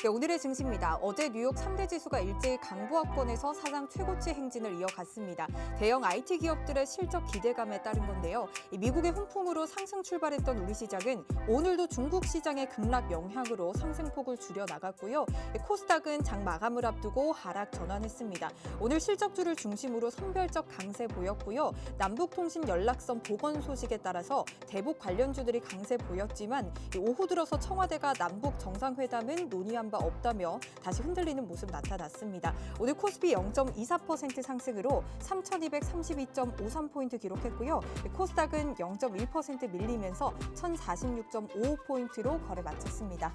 네, 오늘의 증시입니다. 어제 뉴욕 3대 지수가 일제히 강보합권에서 사상 최고치 행진을 이어갔습니다. 대형 IT 기업들의 실적 기대감에 따른 건데요. 미국의 훈풍으로 상승 출발했던 우리 시장은 오늘도 중국 시장의 급락 영향으로 상승폭을 줄여나갔고요. 코스닥은 장 마감을 앞두고 하락 전환했습니다. 오늘 실적주를 중심으로 선별적 강세 보였고요. 남북통신 연락선 복원 소식에 따라서 대북 관련주들이 강세 보였지만 오후 들어서 청와대가 남북 정상회담은 논의한 바 없다며 다시 흔들리는 모습 나타났습니다. 오늘 코스피 0.24% 상승으로 3,232.53포인트 기록했고요. 코스닥은 0.1% 밀리면서 1,046.55포인트로 거래 마쳤습니다.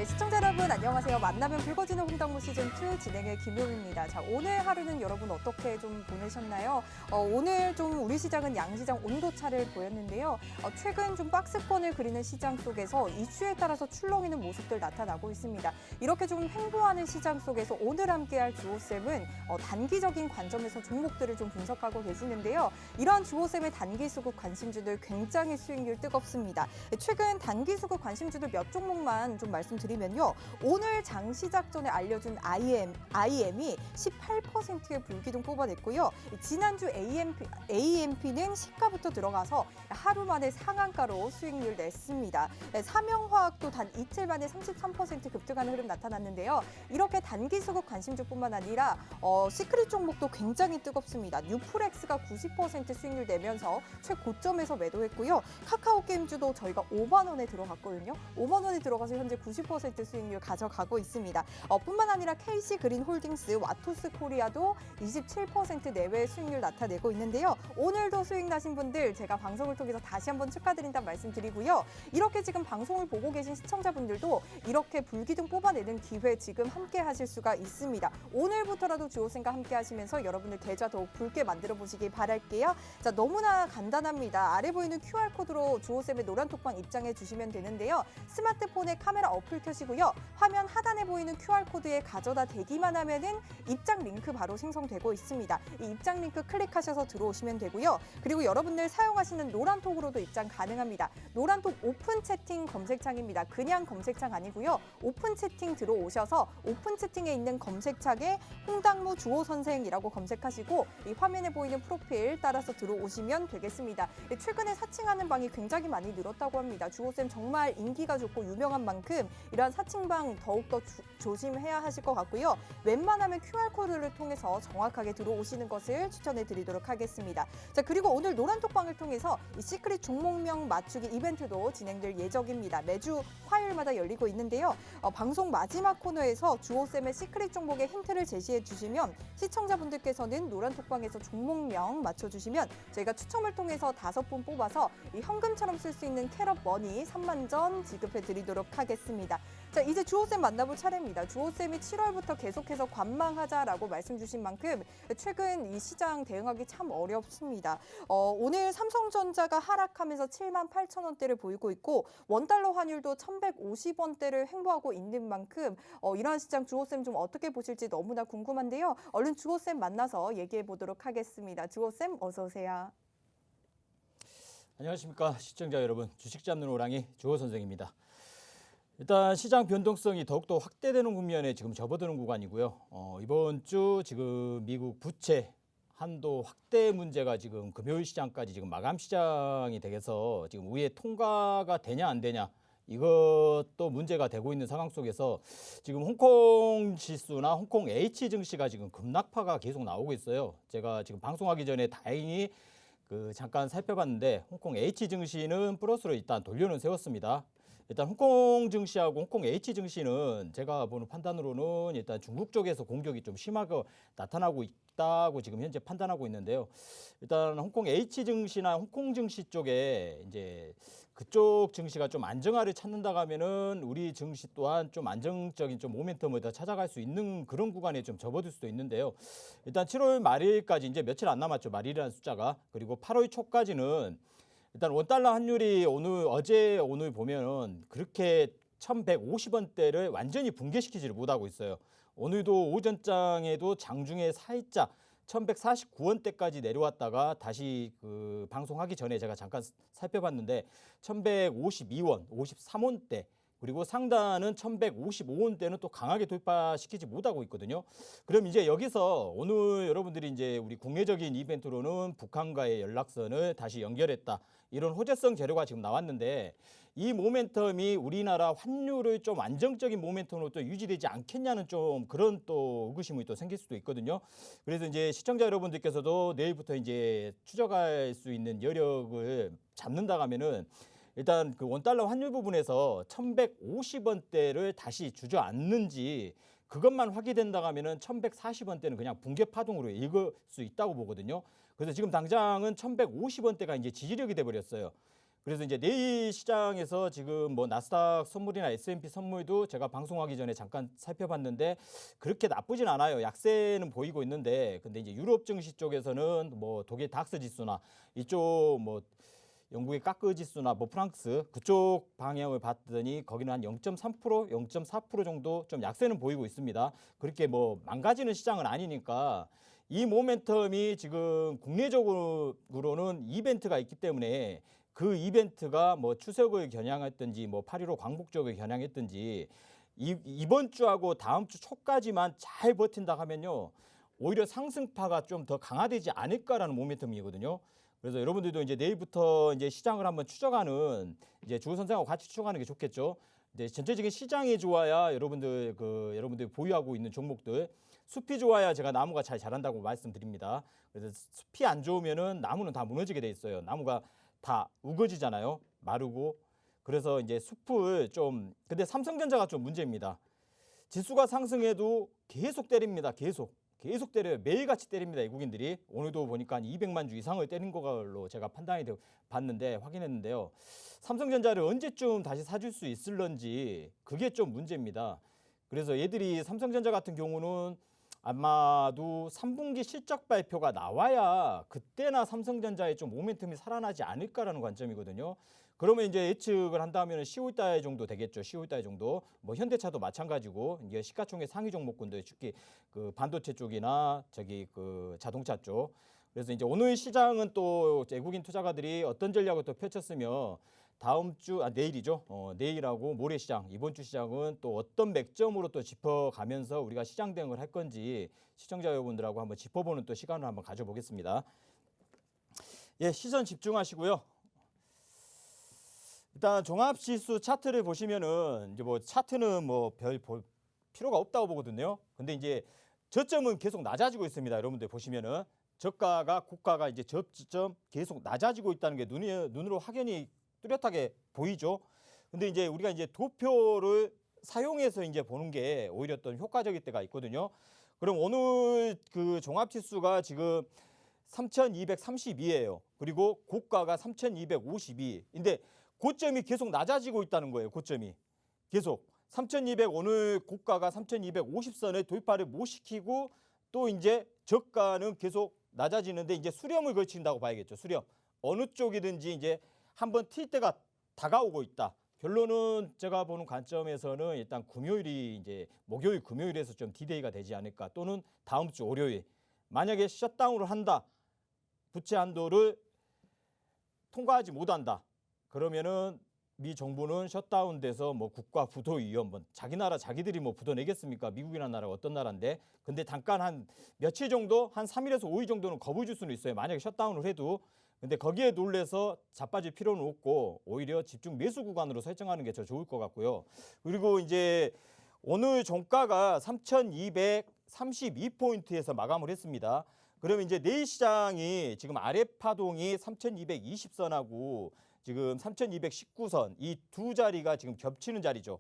시청자 여러분 안녕하세요. 만나면 불거지는 홍당무 시즌2 진행의 김효미입니다. 자, 오늘 하루는 여러분 어떻게 좀 보내셨나요? 오늘 좀 우리 시장은 양시장 온도차를 보였는데요. 최근 좀 박스권을 그리는 시장 속에서 이슈에 따라서 출렁이는 모습들 나타나고 있습니다. 이렇게 좀 횡보하는 시장 속에서 오늘 함께할 주호쌤은 단기적인 관점에서 종목들을 좀 분석하고 계시는데요. 이러한 주호쌤의 단기 수급 관심주들 굉장히 수익률 뜨겁습니다. 최근 단기 수급 관심주들 몇 종목만 좀 말씀드리면요. 오늘 장 시작 전에 알려준 IM이 18%의 불기둥 뽑아냈고요. 지난주 AMP는 시가부터 들어가서 하루 만에 상한가로 수익률 냈습니다. 삼영화학도 단 이틀 만에 33% 급등하는 흐름 나타났는데요. 이렇게 단기 수급 관심주뿐만 아니라 시크릿 종목도 굉장히 뜨겁습니다. 뉴프렉스가 90% 수익률 내면서 최고점에서 매도했고요. 카카오게임주도 저희가 5만 원에 들어갔거든요. 5만 원에 들어가서 현재 90% 수익률 가져가고 있습니다. 뿐만 아니라 KC그린홀딩스, 와토스코리아도 27% 내외 수익률 나타내고 있는데요. 오늘도 수익 나신 분들 제가 방송을 통해서 다시 한번 축하드린다는 말씀드리고요. 이렇게 지금 방송을 보고 계신 시청자분들도 이렇게 불기둥 뽑아내는 기회 지금 함께 하실 수가 있습니다. 오늘부터라도 주호쌤과 함께 하시면서 여러분들 계좌 더욱 붉게 만들어 보시길 바랄게요. 자, 너무나 간단합니다. 아래 보이는 QR코드로 주호쌤의 노란톡방 입장해 주시면 되는데요. 스마트폰에 카메라 어플 켜시고요. 화면 하단에 보이는 QR코드에 가져다 대기만 하면은 입장 링크 바로 생성되고 있습니다. 이 입장 링크 클릭하셔서 들어오시면 되고요. 그리고 여러분들 사용하시는 노란톡으로도 입장 가능합니다. 노란톡 오픈 채팅 검색창입니다. 그냥 검색창 아니고요. 오픈 채팅 들어오셔서 오픈 채팅에 있는 검색창에 홍당무 주호 선생이라고 검색하시고 이 화면에 보이는 프로필 따라서 들어오시면 되겠습니다. 최근에 사칭하는 방이 굉장히 많이 늘었다고 합니다. 주호쌤 정말 인기가 좋고 유명한 만큼 이러한 사칭방 더욱더 조심해야 하실 것 같고요. 웬만하면 QR코드를 통해서 정확하게 들어오시는 것을 추천해 드리도록 하겠습니다. 자, 그리고 오늘 노란톡방을 통해서 이 시크릿 종목명 맞추기 이벤트도 진행될 예정입니다. 매주 화요일마다 열리고 있는데요. 방송 마지막 코너에서 주호쌤의 시크릿 종목의 힌트를 제시해 주시면 시청자분들께서는 노란톡방에서 종목명 맞춰주시면 저희가 추첨을 통해서 5분 뽑아서 이 현금처럼 쓸 수 있는 캐럿 머니 3만 전 지급해 드리도록 하겠습니다. 자, 이제 주호쌤 만나볼 차례입니다. 주호쌤이 7월부터 계속해서 관망하자라고 말씀 주신 만큼 최근 이 시장 대응하기 참 어렵습니다. 오늘 삼성전자가 하락하면서 7만 8천 원대를 보이고 있고 원달러 환율도 1,150원대를 횡보하고 있는 만큼 이러한 시장 주호쌤 좀 어떻게 보실지 너무나 궁금한데요. 얼른 주호쌤 만나서 얘기해 보도록 하겠습니다. 주호쌤 어서 오세요. 안녕하십니까 시청자 여러분. 주식 잡는 호랑이 주호 선생입니다. 일단 시장 변동성이 더욱더 확대되는 국면에 지금 접어드는 구간이고요. 이번 주 지금 미국 부채 한도 확대 문제가 지금 금요일 시장까지 지금 마감 시장이 되겠어 지금 우회 통과가 되냐 안 되냐 이것도 문제가 되고 있는 상황 속에서 지금 홍콩 지수나 홍콩 H 증시가 지금 급락파가 계속 나오고 있어요. 제가 지금 방송하기 전에 다행히 잠깐 살펴봤는데 홍콩 H 증시는 플러스로 일단 돌려는 세웠습니다. 일단 홍콩 증시하고 홍콩 H 증시는 제가 보는 판단으로는 일단 중국 쪽에서 공격이 좀 심하게 나타나고 있다고 지금 현재 판단하고 있는데요. 일단 홍콩 H 증시나 홍콩 증시 쪽에 이제 그쪽 증시가 좀 안정화를 찾는다고 하면은 우리 증시 또한 좀 안정적인 좀 모멘텀을 더 찾아갈 수 있는 그런 구간에 좀 접어들 수도 있는데요. 일단 7월 말일까지 이제 며칠 안 남았죠. 말일이라는 숫자가. 그리고 8월 초까지는 일단 원달러 환율이 오늘 보면은 그렇게 1,150원대를 완전히 붕괴시키지를 못하고 있어요. 오늘도 오전장에도 장중에 살짝 1149원대까지 내려왔다가 다시 그 방송하기 전에 제가 잠깐 살펴봤는데 1152원, 53원대 그리고 상단은 1155원대는 또 강하게 돌파시키지 못하고 있거든요. 그럼 이제 여기서 오늘 여러분들이 이제 우리 국내적인 이벤트로는 북한과의 연락선을 다시 연결했다. 이런 호재성 재료가 지금 나왔는데 이 모멘텀이 우리나라 환율을 좀 안정적인 모멘텀으로 또 유지되지 않겠냐는 좀 그런 또 의구심이 또 생길 수도 있거든요. 그래서 이제 시청자 여러분들께서도 내일부터 이제 추적할 수 있는 여력을 잡는다 하면은 일단 그 원달러 환율 부분에서 1150원대를 다시 주저앉는지 그것만 확인된다 하면은 1140원대는 그냥 붕괴 파동으로 읽을 수 있다고 보거든요. 그래서 지금 당장은 1150원대가 이제 지지력이 돼 버렸어요. 그래서 이제 내일 시장에서 지금 뭐 나스닥 선물이나 S&P 선물도 제가 방송하기 전에 잠깐 살펴봤는데 그렇게 나쁘진 않아요. 약세는 보이고 있는데 근데 이제 유럽 증시 쪽에서는 뭐 독일 닥스 지수나 이쪽 뭐 영국의 까크 지수나 뭐 프랑스 그쪽 방향을 봤더니 거기는 한 0.3%, 0.4% 정도 좀 약세는 보이고 있습니다. 그렇게 뭐 망가지는 시장은 아니니까 이 모멘텀이 지금 국내적으로는 이벤트가 있기 때문에 그 이벤트가 뭐 추석을 겨냥했든지 뭐 8.15 광복절을 겨냥했든지 이번 주하고 다음 주 초까지만 잘 버틴다 하면요. 오히려 상승파가 좀 더 강화되지 않을까라는 모멘텀이거든요. 그래서 여러분들도 이제 내일부터 이제 시장을 한번 추적하는 이제 주 선생하고 같이 추적하는 게 좋겠죠. 이제 전체적인 시장이 좋아야 여러분들 보유하고 있는 종목들 숲이 좋아야 제가 나무가 잘 자란다고 말씀드립니다. 그래서 숲이 안 좋으면은 나무는 다 무너지게 돼 있어요. 나무가 다 우거지잖아요. 마르고. 그래서 이제 숲을 좀 근데 삼성전자가 좀 문제입니다. 지수가 상승해도 계속 때립니다. 계속 때려요. 매일같이 때립니다. 외국인들이. 오늘도 보니까 한 200만 주 이상을 때린 걸로 제가 판단이 봤는데 확인했는데요. 삼성전자를 언제쯤 다시 사줄 수 있을런지 그게 좀 문제입니다. 그래서 얘들이 삼성전자 같은 경우는 아마도 3분기 실적 발표가 나와야 그때나 삼성전자의 좀 모멘텀이 살아나지 않을까라는 관점이거든요. 그러면 이제 예측을 한다면 10월달 정도 되겠죠. 10월달 정도. 뭐 현대차도 마찬가지고 이게 시가총액 상위 종목군들 특히 그 반도체 쪽이나 저기 그 자동차 쪽. 그래서 이제 오늘 시장은 또 외국인 투자가들이 어떤 전략을 또 펼쳤으며 다음 주 내일이죠. 내일하고 모레 시장 이번 주 시장은 또 어떤 맥점으로 또 짚어가면서 우리가 시장 대응을 할 건지 시청자 여러분들하고 한번 짚어보는 또 시간을 한번 가져보겠습니다. 예, 시선 집중하시고요. 일단 종합지수 차트를 보시면은 이제 뭐 차트는 뭐 별 볼 필요가 없다고 보거든요. 근데 이제 저점은 계속 낮아지고 있습니다. 여러분들 보시면은 저가가 고가가 이제 저점 계속 낮아지고 있다는 게 눈으로 확연히 뚜렷하게 보이죠. 근데 이제 우리가 이제 도표를 사용해서 이제 보는 게 오히려 또 효과적일 때가 있거든요. 그럼 오늘 그 종합지수가 지금 3,232예요. 그리고 고가가 3,252. 근데 고점이 계속 낮아지고 있다는 거예요. 고점이 계속 3,200 오늘 고가가 3,250선을 돌파를 못 시키고 또 이제 저가는 계속 낮아지는데 이제 수렴을 거친다고 봐야겠죠. 수렴 어느 쪽이든지 이제 한번 튈 때가 다가오고 있다. 결론은 제가 보는 관점에서는 일단 금요일이 이제 목요일 금요일에서 좀 디데이가 되지 않을까 또는 다음 주 월요일 만약에 셧다운을 한다. 부채 한도를 통과하지 못한다. 그러면은 미 정부는 셧다운돼서 뭐 국가 부도위원 뭐 자기 나라 자기들이 뭐 부도 내겠습니까? 미국이라는 나라가 어떤 나라인데. 근데 잠깐 한 며칠 정도 한 3일에서 5일 정도는 겁을 줄 수는 있어요. 만약에 셧다운을 해도. 근데 거기에 놀래서 자빠질 필요는 없고 오히려 집중 매수 구간으로 설정하는 게 더 좋을 것 같고요. 그리고 이제 오늘 종가가 3,232포인트에서 마감을 했습니다. 그러면 이제 내일 시장이 지금 아래 파동이 3,220선하고 지금 3,219선 이 두 자리가 지금 겹치는 자리죠.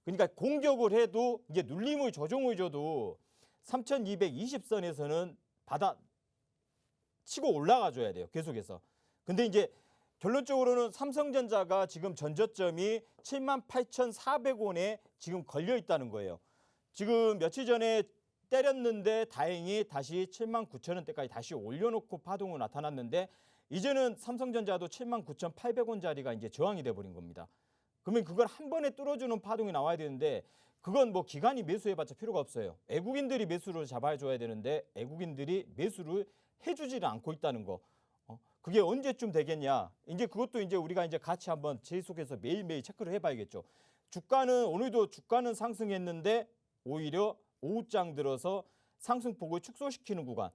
그러니까 공격을 해도 이제 눌림을 조정을 줘도 3,220선에서는 받아 치고 올라가 줘야 돼요. 계속해서. 근데 이제 결론적으로는 삼성전자가 지금 전저점이 78,400원에 지금 걸려 있다는 거예요. 지금 며칠 전에 때렸는데 다행히 다시 79,000원대까지 다시 올려놓고 파동이 나타났는데 이제는 삼성전자도 79,800원짜리가 이제 저항이 돼버린 겁니다. 그러면 그걸 한 번에 뚫어주는 파동이 나와야 되는데 그건 뭐 기관이 매수해봤자 필요가 없어요. 외국인들이 매수를 잡아줘야 되는데 외국인들이 매수를 해주지를 않고 있다는 거. 그게 언제쯤 되겠냐? 이제 그것도 이제 우리가 이제 같이 한번 계속해서 매일매일 체크를 해봐야겠죠. 주가는 오늘도 주가는 상승했는데 오히려 오후장 들어서 상승폭을 축소시키는 구간.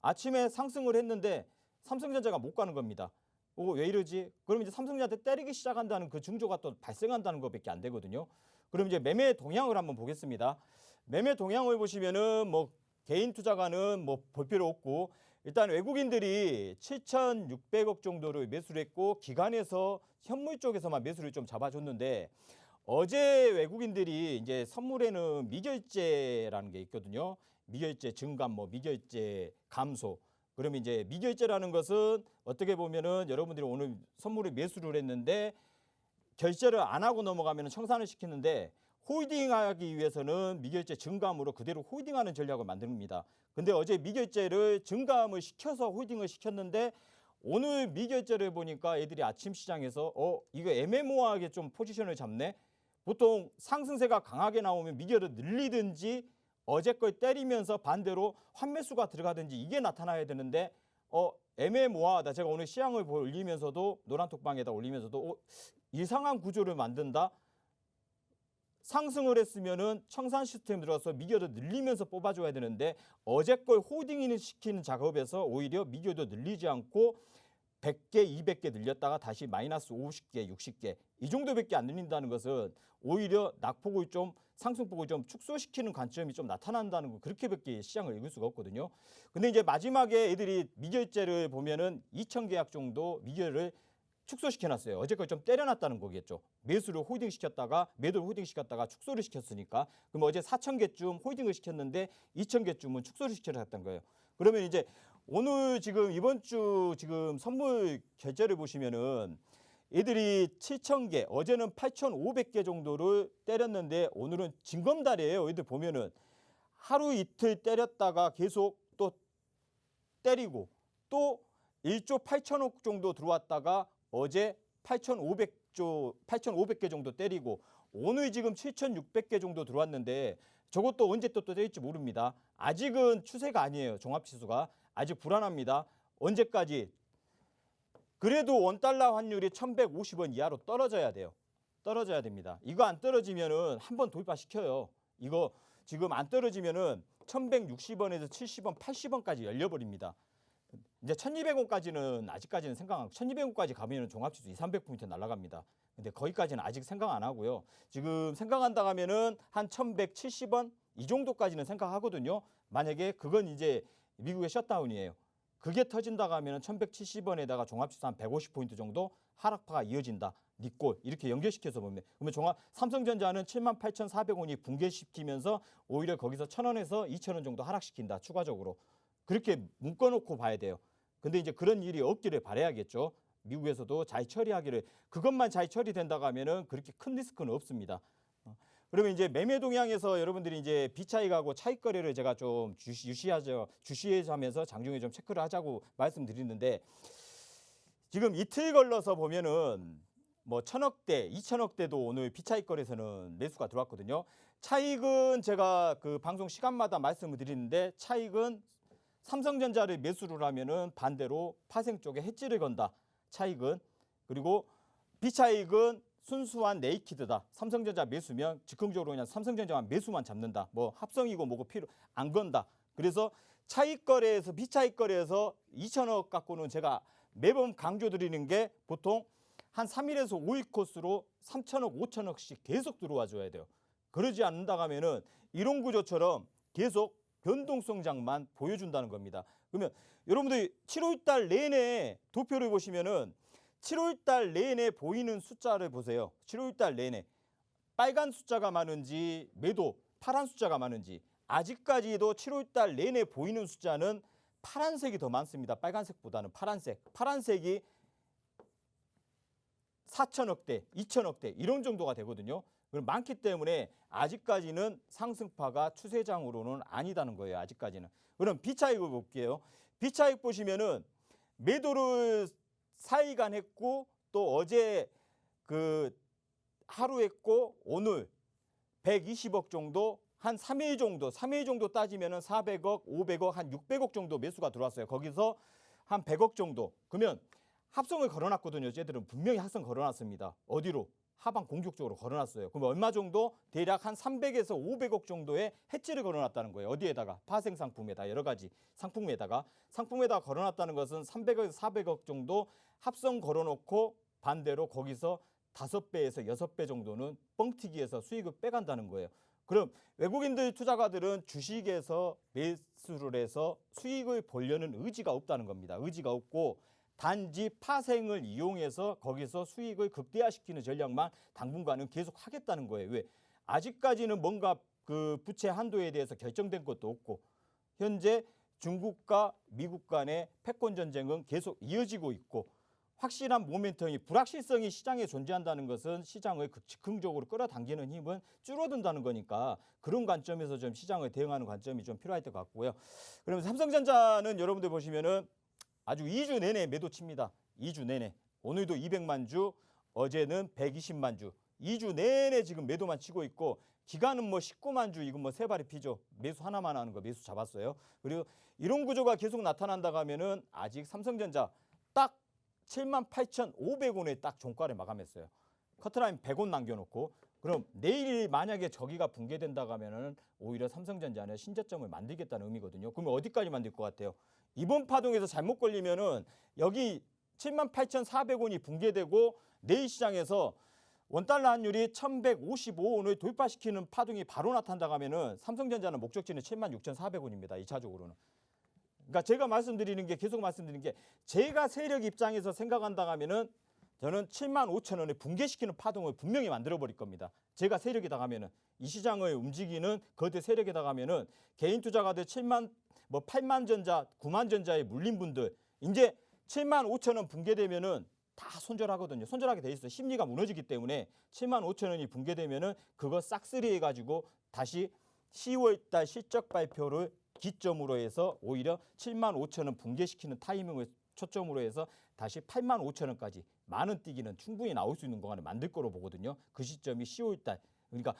아침에 상승을 했는데 삼성전자가 못 가는 겁니다. 왜 이러지? 그럼 이제 삼성전자 때리기 시작한다는 그 징조가 또 발생한다는 것밖에 안 되거든요. 그럼 이제 매매 동향을 한번 보겠습니다. 매매 동향을 보시면은 뭐 개인 투자가는 뭐 볼 필요 없고 일단 외국인들이 7,600억 정도를 매수를 했고 기관에서 현물 쪽에서만 매수를 좀 잡아줬는데 어제 외국인들이 이제 선물에는 미결제라는 게 있거든요. 미결제 증감, 뭐 미결제 감소. 그러면 이제 미결제라는 것은 어떻게 보면은 여러분들이 오늘 선물을 매수를 했는데 결제를 안 하고 넘어가면 청산을 시키는데 홀딩하기 위해서는 미결제 증감으로 그대로 홀딩하는 전략을 만듭니다. 근데 어제 미결제를 증감을 시켜서 홀딩을 시켰는데 오늘 미결제를 보니까 애들이 아침 시장에서 이거 애매모호하게 좀 포지션을 잡네. 보통 상승세가 강하게 나오면 미결을 늘리든지 어제 걸 때리면서 반대로 환매수가 들어가든지 이게 나타나야 되는데 애매모호하다. 제가 오늘 시향을 올리면서도 노란톡방에다 올리면서도 이상한 구조를 만든다. 상승을 했으면은 청산 시스템 들어가서 미결을 늘리면서 뽑아줘야 되는데 어제 걸 홀딩을 시키는 작업에서 오히려 미결도 늘리지 않고 100개, 200개 늘렸다가 다시 마이너스 50개, 60개 이 정도밖에 안 늘린다는 것은 오히려 낙폭을 좀 상승폭을 좀 축소시키는 관점이 좀 나타난다는 거 그렇게밖에 시장을 읽을 수가 없거든요. 근데 이제 마지막에 애들이 미결제를 보면은 2,000계약 정도 미결을 축소시켜놨어요. 어제 걸 좀 때려놨다는 거겠죠. 매수를 홀딩시켰다가 매도를 홀딩시켰다가 축소를 시켰으니까 그럼 어제 4,000개쯤 홀딩을 시켰는데 2,000개쯤은 축소를 시켜놨던 거예요. 그러면 이제 오늘 지금 이번 주 지금 선물 결제를 보시면은 애들이 7,000개 어제는 8,500개 정도를 때렸는데 오늘은 징검다리예요. 애들 보면은 하루 이틀 때렸다가 계속 또 때리고 또 1조 8천억 정도 들어왔다가 어제 8,500개 정도 때리고 오늘 지금 7,600개 정도 들어왔는데 저것도 언제 또 때릴지 모릅니다. 아직은 추세가 아니에요. 종합지수가. 아직 불안합니다. 언제까지? 그래도 원달러 환율이 1,150원 이하로 떨어져야 돼요. 떨어져야 됩니다. 이거 안 떨어지면은 한번 돌파시켜요. 이거 지금 안 떨어지면은 1,160원에서 70원, 80원까지 열려버립니다. 이제 1,200원까지는 아직까지는 생각 안 하고 1,200원까지 가면은 종합지수 200-300포인트 날아갑니다. 근데 거기까지는 아직 생각 안 하고요. 지금 생각한다 하면은 한 1,170원 이 정도까지는 생각하거든요. 만약에 그건 이제 미국의 셧다운이에요. 그게 터진다 하면은 1,170원에다가 종합지수 한 150포인트 정도 하락파가 이어진다. 니꼴 이렇게 연결시켜서 보면 그러면 삼성전자는 78,400원이 붕괴시키면서 오히려 거기서 1,000원에서 2,000원 정도 하락시킨다. 추가적으로. 그렇게 묶어놓고 봐야 돼요. 근데 이제 그런 일이 없기를 바라야겠죠. 미국에서도 잘 처리하기를 그것만 잘 처리된다고 하면은 그렇게 큰 리스크는 없습니다. 그러면 이제 매매 동향에서 여러분들이 이제 비차익하고 차익 거래를 제가 좀 주시하면서 장중에 좀 체크를 하자고 말씀드리는데 지금 이틀 걸러서 보면은 뭐 1,000억대, 2,000억대도 오늘 비차익 거래에서는 매수가 들어왔거든요. 차익은 제가 그 방송 시간마다 말씀을 드리는데 차익은 삼성전자를 매수를 하면은 반대로 파생 쪽에 해지를 건다. 차익은. 그리고 비차익은 순수한 네이키드다. 삼성전자 매수면 즉흥적으로 그냥 삼성전자만 매수만 잡는다. 뭐 합성이고 뭐고 필요 안 건다. 그래서 차익 거래에서 비차익 거래에서 2,000억 갖고는 제가 매번 강조드리는 게 보통 한 3일에서 5일 코스로 3,000억, 5,000억씩 계속 들어와 줘야 돼요. 그러지 않는다 하면은 이런 구조처럼 계속 변동성장만 보여준다는 겁니다. 그러면 여러분들이 7월 달 내내 도표를 보시면은 7월 달 내내 보이는 숫자를 보세요. 7월 달 내내 빨간 숫자가 많은지 매도 파란 숫자가 많은지 아직까지도 7월 달 내내 보이는 숫자는 파란색이 더 많습니다. 빨간색보다는 파란색. 파란색이 4,000억대, 2,000억대 이런 정도가 되거든요. 그럼 많기 때문에 아직까지는 상승파가 추세장으로는 아니다는 거예요. 아직까지는. 그럼 비차익을 볼게요. 비차익 보시면은 매도를 4일간 했고 또 어제 그 하루 했고 오늘 120억 정도, 한 3회 정도 따지면은 400억, 500억, 한 600억 정도 매수가 들어왔어요. 거기서 한 100억 정도. 그러면 합성을 걸어놨거든요. 쟤들은 분명히 합성 걸어놨습니다. 어디로? 하방 공격 쪽으로 걸어놨어요. 그럼 얼마 정도? 대략 한 300에서 500억 정도의 해지를 걸어놨다는 거예요. 어디에다가? 파생 상품에다, 여러 가지 상품에다가 걸어놨다는 것은 300에서 400억 정도 합성 걸어놓고 반대로 거기서 5배에서 6배 정도는 뻥튀기해서 수익을 빼간다는 거예요. 그럼 외국인들 투자가들은 주식에서 매수를 해서 수익을 보려는 의지가 없다는 겁니다. 의지가 없고 단지 파생을 이용해서 거기서 수익을 극대화시키는 전략만 당분간은 계속 하겠다는 거예요. 왜? 아직까지는 뭔가 그 부채 한도에 대해서 결정된 것도 없고 현재 중국과 미국 간의 패권 전쟁은 계속 이어지고 있고 확실한 모멘텀이 불확실성이 시장에 존재한다는 것은 시장을 즉흥적으로 끌어당기는 힘은 줄어든다는 거니까 그런 관점에서 좀 시장을 대응하는 관점이 좀 필요할 것 같고요. 그러면 삼성전자는 여러분들 보시면은 아주 2주 내내 매도 칩니다. 2주 내내. 오늘도 200만 주, 어제는 120만 주. 2주 내내 지금 매도만 치고 있고 기간은 뭐 19만 주, 이건 뭐 세 발이 피죠. 매수 하나만 하는 거 매수 잡았어요. 그리고 이런 구조가 계속 나타난다고 하면은 아직 삼성전자 딱 78,500원에 딱 종가를 마감했어요. 커트라인 100원 남겨놓고 그럼 내일 만약에 저기가 붕괴된다고 하면은 오히려 삼성전자는 신저점을 만들겠다는 의미거든요. 그러면 어디까지 만들 것 같아요? 이번 파동에서 잘못 걸리면은 여기 78,400원이 붕괴되고 내일 시장에서 원달러 환율이 1,155원을 돌파시키는 파동이 바로 나타난다고 하면은 삼성전자는 목적지는 76,400원입니다. 2차적으로는. 그러니까 제가 말씀드리는 게 계속 말씀드리는 게 제가 세력 입장에서 생각한다고 하면은 저는 75,000원을 붕괴시키는 파동을 분명히 만들어 버릴 겁니다. 제가 세력이다 하면은 이 시장을 움직이는 거대 세력이다 하면은 개인 투자가들 8만 전자, 9만 전자에 물린 분들 이제 75,000원 붕괴되면은 다 손절하거든요. 손절하게 돼 있어요. 심리가 무너지기 때문에 75,000원이 붕괴되면은 그거 싹쓸이 해가지고 다시 10월달 실적 발표를 기점으로 해서 오히려 75,000원 붕괴시키는 타이밍을 초점으로 해서 다시 85,000원까지 만원 뛰기는 충분히 나올 수 있는 공간을 만들 거로 보거든요. 그 시점이 10월달. 그러니까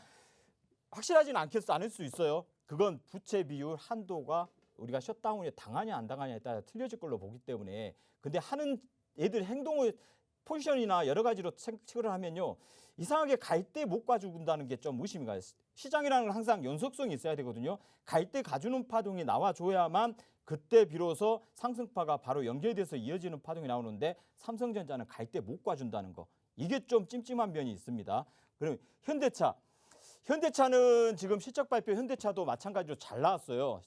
확실하지는 않을 수 있어요. 그건 부채 비율 한도가 우리가 셧다운에 당하냐 안 당하냐에 따라 틀려질 걸로 보기 때문에 근데 하는 애들 행동을 포지션이나 여러 가지로 체크를 하면요. 이상하게 갈 때 못 가준다는 게 좀 의심이 가요. 시장이라는 건 항상 연속성이 있어야 되거든요. 갈 때 가주는 파동이 나와줘야만 그때 비로소 상승파가 바로 연결돼서 이어지는 파동이 나오는데 삼성전자는 갈 때 못 가준다는 거. 이게 좀 찜찜한 면이 있습니다. 그럼 현대차는 지금 실적 발표 현대차도 마찬가지로 잘 나왔어요.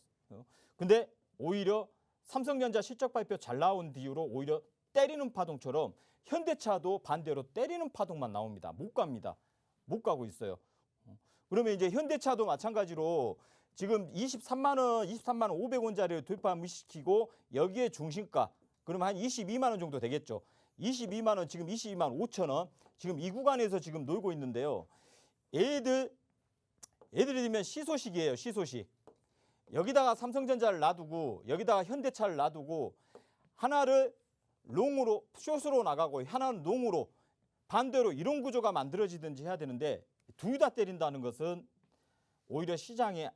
근데 오히려 삼성전자 실적 발표 잘 나온 뒤로 오히려 때리는 파동처럼 현대차도 반대로 때리는 파동만 나옵니다. 못 갑니다. 못 가고 있어요. 그러면 이제 현대차도 마찬가지로 지금 23만 원 500원짜리를 돌파시키고 여기에 중심가 그러면 한 22만 원 정도 되겠죠. 22만 원 지금 22만 5천 원 지금 이 구간에서 지금 놀고 있는데요. 예를 들면 시소식이에요. 시소식. 여기다가 삼성전자를 놔두고 여기다가 현대차를 놔두고 하나를 롱으로 숏으로 나가고 하나는 롱으로 반대로 이런 구조가 만들어지든지 해야 되는데 둘 다 때린다는 것은 오히려 시장에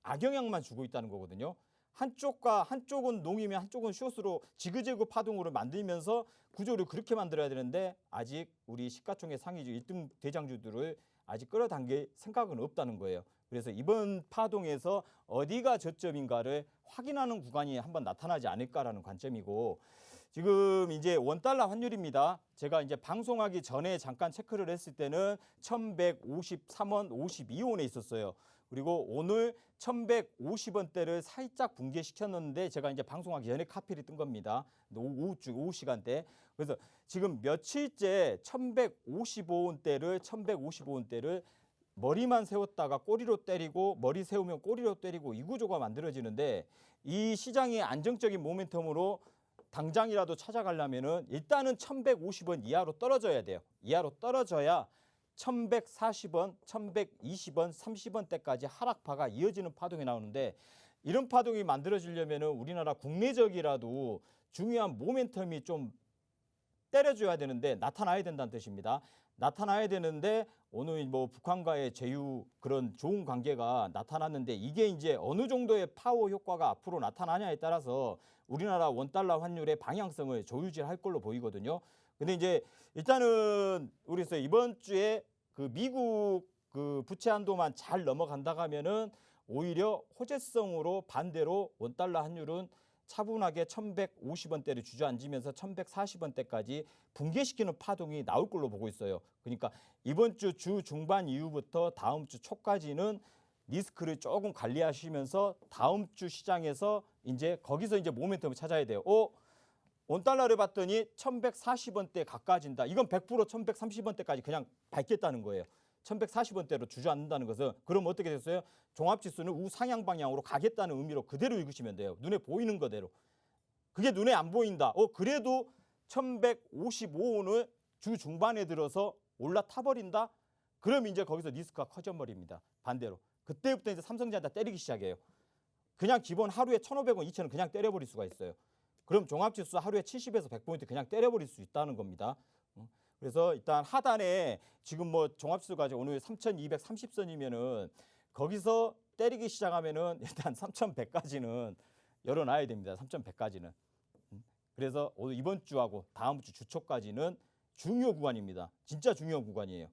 악영향만 주고 있다는 거거든요. 한쪽은 롱이면 한쪽은 숏으로 지그재그 파동으로 만들면서 구조를 그렇게 만들어야 되는데 아직 우리 시가총액 상위주 1등 대장주들을 아직 끌어당길 생각은 없다는 거예요. 그래서 이번 파동에서 어디가 저점인가를 확인하는 구간이 한번 나타나지 않을까라는 관점이고 지금 이제 원달러 환율입니다. 제가 이제 방송하기 전에 잠깐 체크를 했을 때는 1,153원 52원에 있었어요. 그리고 오늘 1,150원대를 살짝 붕괴시켰는데 제가 이제 방송하기 전에 카피를 뜬 겁니다. 오후 시간대. 그래서 지금 며칠째 1,155원대를 머리만 세웠다가 꼬리로 때리고 머리 세우면 꼬리로 때리고 이 구조가 만들어지는데 이 시장이 안정적인 모멘텀으로 당장이라도 찾아가려면은 일단은 1,150원 이하로 떨어져야 돼요. 이하로 떨어져야 1,140원, 1,120원, 30원대까지 하락파가 이어지는 파동이 나오는데 이런 파동이 만들어지려면은 우리나라 국내적이라도 중요한 모멘텀이 좀 때려줘야 되는데 나타나야 된다는 뜻입니다. 나타나야 되는데 오늘 뭐 북한과의 제휴 그런 좋은 관계가 나타났는데 이게 이제 어느 정도의 파워 효과가 앞으로 나타나냐에 따라서 우리나라 원달러 환율의 방향성을 조유지할 걸로 보이거든요. 근데 이제 일단은 우리서 이번 주에 그 미국 그 부채 한도만 잘 넘어간다고 하면은 오히려 호재성으로 반대로 원달러 환율은 차분하게 1150원대를 주저앉으면서 1140원대까지 붕괴시키는 파동이 나올 걸로 보고 있어요. 그러니까 이번 주 중반 이후부터 다음 주 초까지는 리스크를 조금 관리하시면서 다음 주 시장에서 이제 거기서 이제 모멘텀을 찾아야 돼요. 원달러를 봤더니 1140원대 가까워진다. 이건 100% 1130원대까지 그냥 밟겠다는 거예요. 1140원대로 주저앉는다는 것은 그럼 어떻게 됐어요? 종합지수는 우상향 방향으로 가겠다는 의미로 그대로 읽으시면 돼요. 눈에 보이는 거대로. 그게 눈에 안 보인다. 그래도 1155원을 주 중반에 들어서 올라타 버린다. 그럼 이제 거기서 리스크가 커져 버립니다. 반대로. 그때부터 이제 삼성전자 때리기 시작해요. 그냥 기본 하루에 1,500원, 2,000원 그냥 때려버릴 수가 있어요. 그럼 종합지수 하루에 70에서 100포인트 그냥 때려버릴 수 있다는 겁니다. 그래서 일단 하단에 지금 뭐 종합지수가 오늘 3,230선이면은 거기서 때리기 시작하면은 일단 3,100까지는 열어놔야 됩니다. 3,100까지는. 그래서 오늘 이번 주하고 다음 주 주초까지는 중요 구간입니다. 진짜 중요한 구간이에요.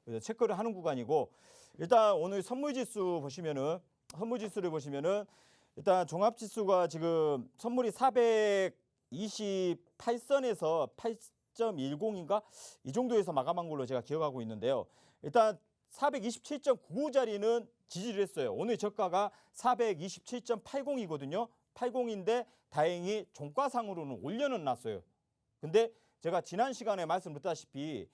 그래서 체크를 하는 구간이고 일단 오늘 선물지수 보시면은 선물지수를 보시면은 일단 종합지수가 지금 선물이 428선에서 8.10인가 이 정도에서 마감한 걸로 제가 기억하고 있는데요. 일단 427.95짜리는 지지를 했어요. 오늘 저가가 427.80이거든요. 80인데 다행히 종가상으로는 올려는 놨어요. 근데 제가 지난 시간에 말씀드렸다시피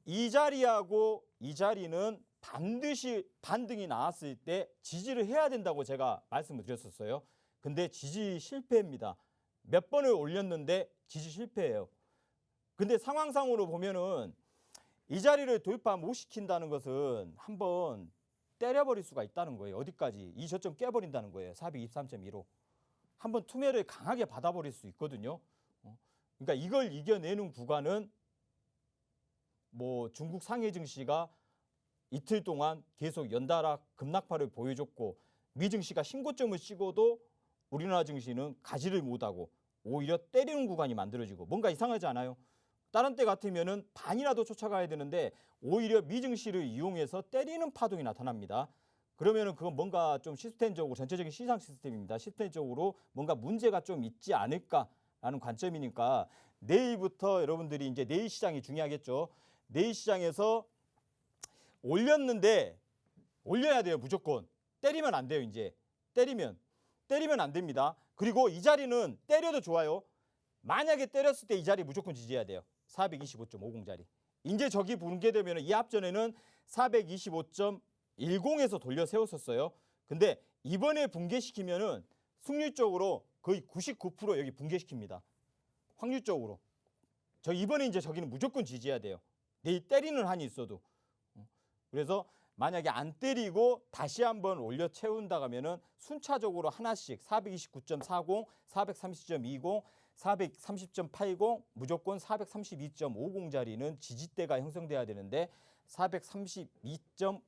이 자리하고 이 자리는 반드시 반등이 나왔을 때 지지를 해야 된다고 제가 말씀을 드렸었어요. 근데 지지 실패입니다. 몇 번을 올렸는데 지지 실패예요. 근데 상황상으로 보면은 이 자리를 돌파 못 시킨다는 것은 한번 때려버릴 수가 있다는 거예요. 어디까지? 이 저점 깨버린다는 거예요. 423.15. 한번 투매를 강하게 받아버릴 수 있거든요. 그러니까 이걸 이겨내는 구간은 뭐 중국 상해 증시가 이틀 동안 계속 연달아 급락파를 보여줬고 미 증시가 신고점을 찍어도 우리나라 증시는 가지를 못하고 오히려 때리는 구간이 만들어지고 뭔가 이상하지 않아요? 다른 때 같으면은 반이라도 쫓아가야 되는데 오히려 미 증시를 이용해서 때리는 파동이 나타납니다. 그러면은 그건 뭔가 좀 시스템적으로 전체적인 시장 시스템입니다. 시스템적으로 뭔가 문제가 좀 있지 않을까라는 관점이니까 내일부터 여러분들이 이제 내일 시장이 중요하겠죠. 내일 시장에서 올렸는데 올려야 돼요. 무조건. 때리면 안 돼요. 이제 때리면 안 됩니다. 그리고 이 자리는 때려도 좋아요. 만약에 때렸을 때 이 자리 무조건 지지해야 돼요. 425.50짜리. 이제 저기 붕괴되면 이 앞전에는 425.10에서 돌려 세웠었어요. 근데 이번에 붕괴시키면은 승률적으로 거의 99% 여기 붕괴시킵니다. 확률적으로. 저 이번에 이제 저기는 무조건 지지해야 돼요. 내일 때리는 한이 있어도. 그래서 만약에 안 때리고 다시 한번 올려 채운다 하면은 순차적으로 하나씩 429.40, 430.20, 430.80, 무조건 432.50짜리는 지지대가 형성돼야 되는데 432.95,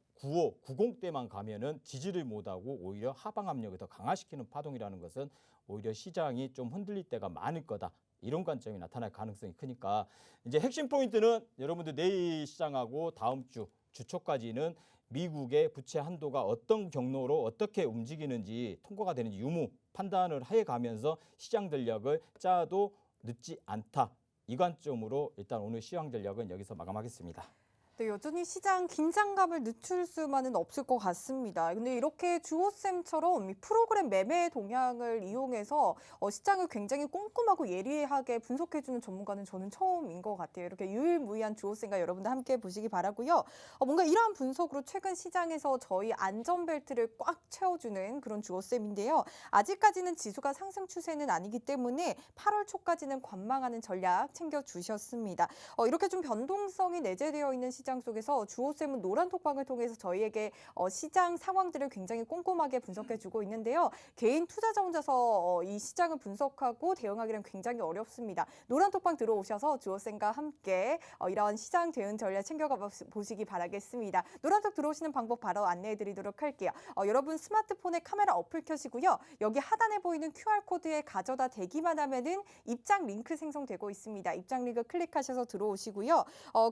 90대만 가면은 지지를 못하고 오히려 하방 압력을 더 강화시키는 파동이라는 것은 오히려 시장이 좀 흔들릴 때가 많을 거다. 이런 관점이 나타날 가능성이 크니까 이제 핵심 포인트는 여러분들 내일 시장하고 다음 주 주초까지는 미국의 부채 한도가 어떤 경로로 어떻게 움직이는지 통과가 되는지 유무 판단을 해가면서 시장 전략을 짜도 늦지 않다. 이 관점으로 일단 오늘 시장 전략은 여기서 마감하겠습니다. 네, 여전히 시장 긴장감을 늦출 수만은 없을 것 같습니다. 근데 이렇게 주호쌤처럼 이 프로그램 매매 동향을 이용해서 시장을 굉장히 꼼꼼하고 예리하게 분석해주는 전문가는 저는 처음인 것 같아요. 이렇게 유일무이한 주호쌤과 여러분들 함께 보시기 바라고요. 뭔가 이러한 분석으로 최근 시장에서 저희 안전벨트를 꽉 채워주는 그런 주호쌤인데요. 아직까지는 지수가 상승 추세는 아니기 때문에 8월 초까지는 관망하는 전략 챙겨주셨습니다. 이렇게 좀 변동성이 내재되어 있는 시장 시장 속에서 주호쌤은 노란 톡방을 통해서 저희에게 시장 상황들을 굉장히 꼼꼼하게 분석해주고 있는데요. 개인 투자자 혼자서 이 시장을 분석하고 대응하기는 굉장히 어렵습니다. 노란 톡방 들어오셔서 주호쌤과 함께 이런 시장 대응 전략 챙겨가 보시기 바라겠습니다. 노란 톡 들어오시는 방법 바로 안내해드리도록 할게요. 여러분 스마트폰에 카메라 어플 켜시고요. 여기 하단에 보이는 QR코드에 가져다 대기만 하면은 입장 링크 생성되고 있습니다. 입장 링크 클릭하셔서 들어오시고요.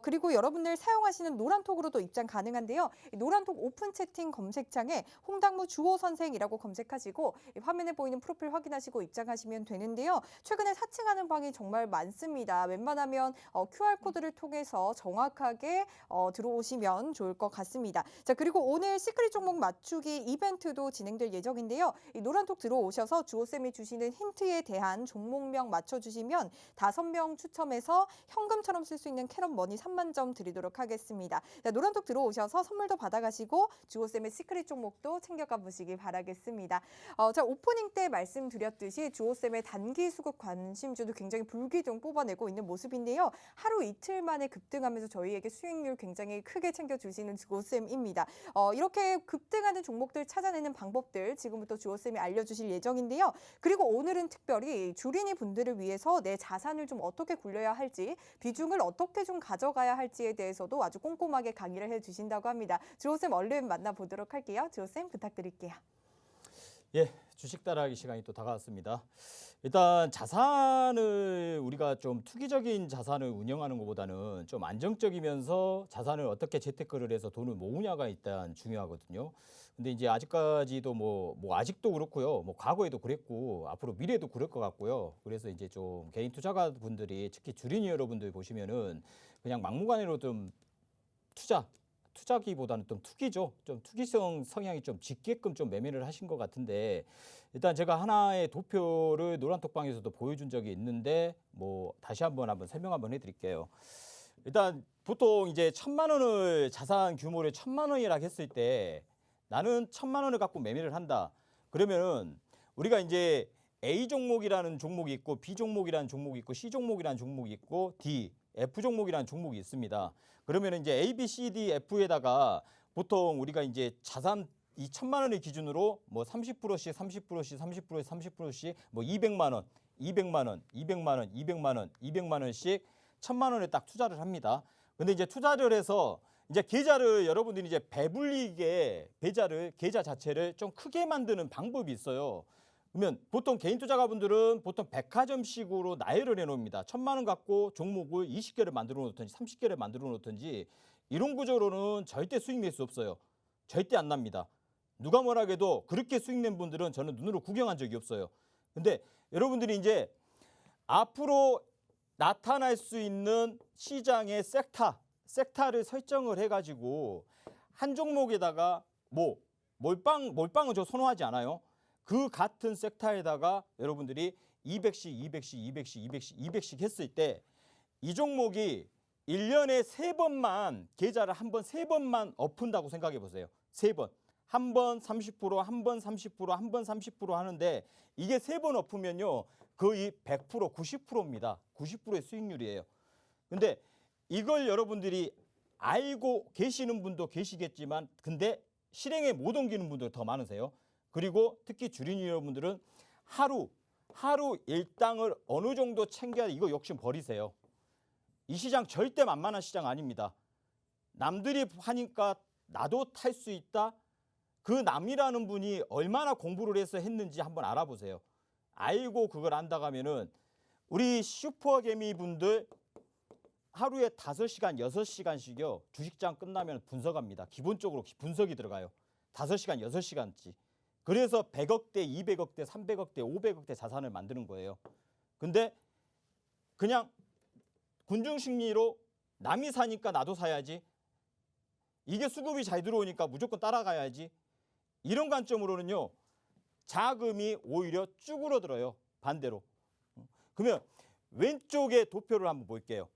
그리고 여러분들 사용하시는 노란톡으로도 입장 가능한데요. 노란톡 오픈 채팅 검색창에 홍당무 주호 선생이라고 검색하시고 화면에 보이는 프로필 확인하시고 입장하시면 되는데요. 최근에 사칭하는 방이 정말 많습니다. 웬만하면 QR코드를 통해서 정확하게 들어오시면 좋을 것 같습니다. 자, 그리고 오늘 시크릿 종목 맞추기 이벤트도 진행될 예정인데요. 이 노란톡 들어오셔서 주호쌤이 주시는 힌트에 대한 종목명 맞춰주시면 5명 추첨해서 현금처럼 쓸 수 있는 캐럿 머니 3만 점 드리도록 하겠습니다. 자, 노란톡 들어오셔서 선물도 받아가시고 주호쌤의 시크릿 종목도 챙겨가 보시기 바라겠습니다. 자, 오프닝 때 말씀드렸듯이 주호쌤의 단기 수급 관심주도 굉장히 불기둥 뽑아내고 있는 모습인데요. 하루 이틀 만에 급등하면서 저희에게 수익률 굉장히 크게 챙겨주시는 주호쌤입니다. 이렇게 급등하는 종목들 찾아내는 방법들 지금부터 주호쌤이 알려주실 예정인데요. 그리고 오늘은 특별히 주린이 분들을 위해서 내 자산을 좀 어떻게 굴려야 할지, 비중을 어떻게 좀 가져가야 할지에 대해서도 아주 꼼꼼하게 강의를 해주신다고 합니다. 주호쌤 얼른 만나보도록 할게요. 주호쌤 부탁드릴게요. 예, 주식 따라하기 시간이 또 다가왔습니다. 일단 자산을 우리가 좀 투기적인 자산을 운영하는 것보다는 좀 안정적이면서 자산을 어떻게 재테크를 해서 돈을 모으냐가 일단 중요하거든요. 근데 이제 아직까지도 뭐 아직도 그렇고요. 뭐 과거에도 그랬고 앞으로 미래에도 그럴 것 같고요. 그래서 이제 좀 개인 투자가분들이 특히 주린이 여러분들 보시면은 그냥 막무가내로 좀 투자기보다는 좀 투기죠. 좀 투기성 성향이 좀 짙게끔 좀 매매를 하신 것 같은데 일단 제가 하나의 도표를 노란톡방에서도 보여준 적이 있는데 뭐 다시 한번 설명 한번 해드릴게요. 일단 보통 이제 1,000만 원을 자산 규모를 1,000만 원이라고 했을 때 나는 1,000만 원을 갖고 매매를 한다. 그러면은 우리가 이제 A 종목이라는 종목이 있고 B 종목이라는 종목이 있고 C 종목이라는 종목이 있고 D, F 종목이라는 종목이 있습니다. 그러면 이제 A, B, C, D, F에다가 보통 우리가 이제 자산 이 1,000만 원을 기준으로 뭐 30%씩 30%씩 30%씩 30%씩 뭐 200만 원, 200만 원, 200만 원, 200만 원, 200만 원씩 1,000만 원에 딱 투자를 합니다. 근데 이제 투자를 해서 이제 계좌를 여러분들이 이제 배불리게 계좌 자체를 좀 크게 만드는 방법이 있어요. 그러면 보통 개인 투자가분들은 보통 백화점식으로 나열을 해놓습니다. 1,000만 원 갖고 종목을 20개를 만들어 놓든지 30개를 만들어 놓든지 이런 구조로는 절대 수익 낼 수 없어요. 절대 안 납니다. 누가 뭐라 해도 그렇게 수익 낸 분들은 저는 눈으로 구경한 적이 없어요. 근데 여러분들이 이제 앞으로 나타날 수 있는 시장의 섹터를 설정을 해가지고 한 종목에다가 몰빵은 저 선호하지 않아요. 그 같은 섹터에다가 여러분들이 200씩 했을 때 이 종목이 1년에 3번만 계좌를 한 번 3번만 엎은다고 생각해 보세요. 3번. 한 번 30%, 한 번 30%, 한 번 30% 하는데 이게 3번 엎으면요. 거의 100%, 90%입니다. 90%의 수익률이에요. 근데 이걸 여러분들이 알고 계시는 분도 계시겠지만 근데 실행에 못 옮기는 분들 더 많으세요. 그리고 특히 주린이 여러분들은 하루 일당을 어느 정도 챙겨야 이거 욕심 버리세요. 이 시장 절대 만만한 시장 아닙니다. 남들이 하니까 나도 탈 수 있다. 그 남이라는 분이 얼마나 공부를 해서 했는지 한번 알아보세요. 알고 그걸 안다고 하면은 우리 슈퍼개미 분들 하루에 5시간, 6시간씩요. 주식장 끝나면 분석합니다. 기본적으로 분석이 들어가요. 5시간, 6시간치. 그래서 100억대, 200억대, 300억대, 500억대 자산을 만드는 거예요. 근데 그냥 군중심리로 남이 사니까 나도 사야지. 이게 수급이 잘 들어오니까 무조건 따라가야지. 이런 관점으로는요. 자금이 오히려 쭈그러들어요. 반대로. 그러면 왼쪽에 도표를 한번 볼게요.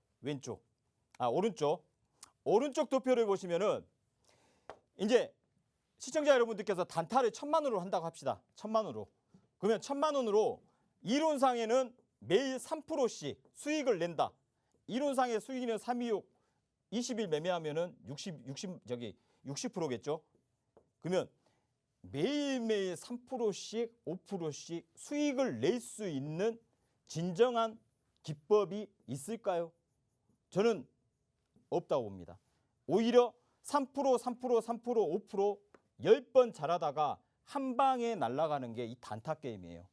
오른쪽 도표를 보시면은 이제 시청자 여러분들께서 단타를 1,000만 원으로 한다고 합시다. 1,000만 원으로. 그러면 1,000만 원으로 이론상에는 매일 3%씩 수익을 낸다. 이론상의 수익률은 326. 20일 매매하면은 60%겠죠. 그러면 매일매일 3%씩 5%씩 수익을 낼 수 있는 진정한 기법이 있을까요? 저는 없다고 봅니다. 오히려 3%, 5% 10번 잘하다가 한 방에 날아가는 게 이 단타 게임이에요.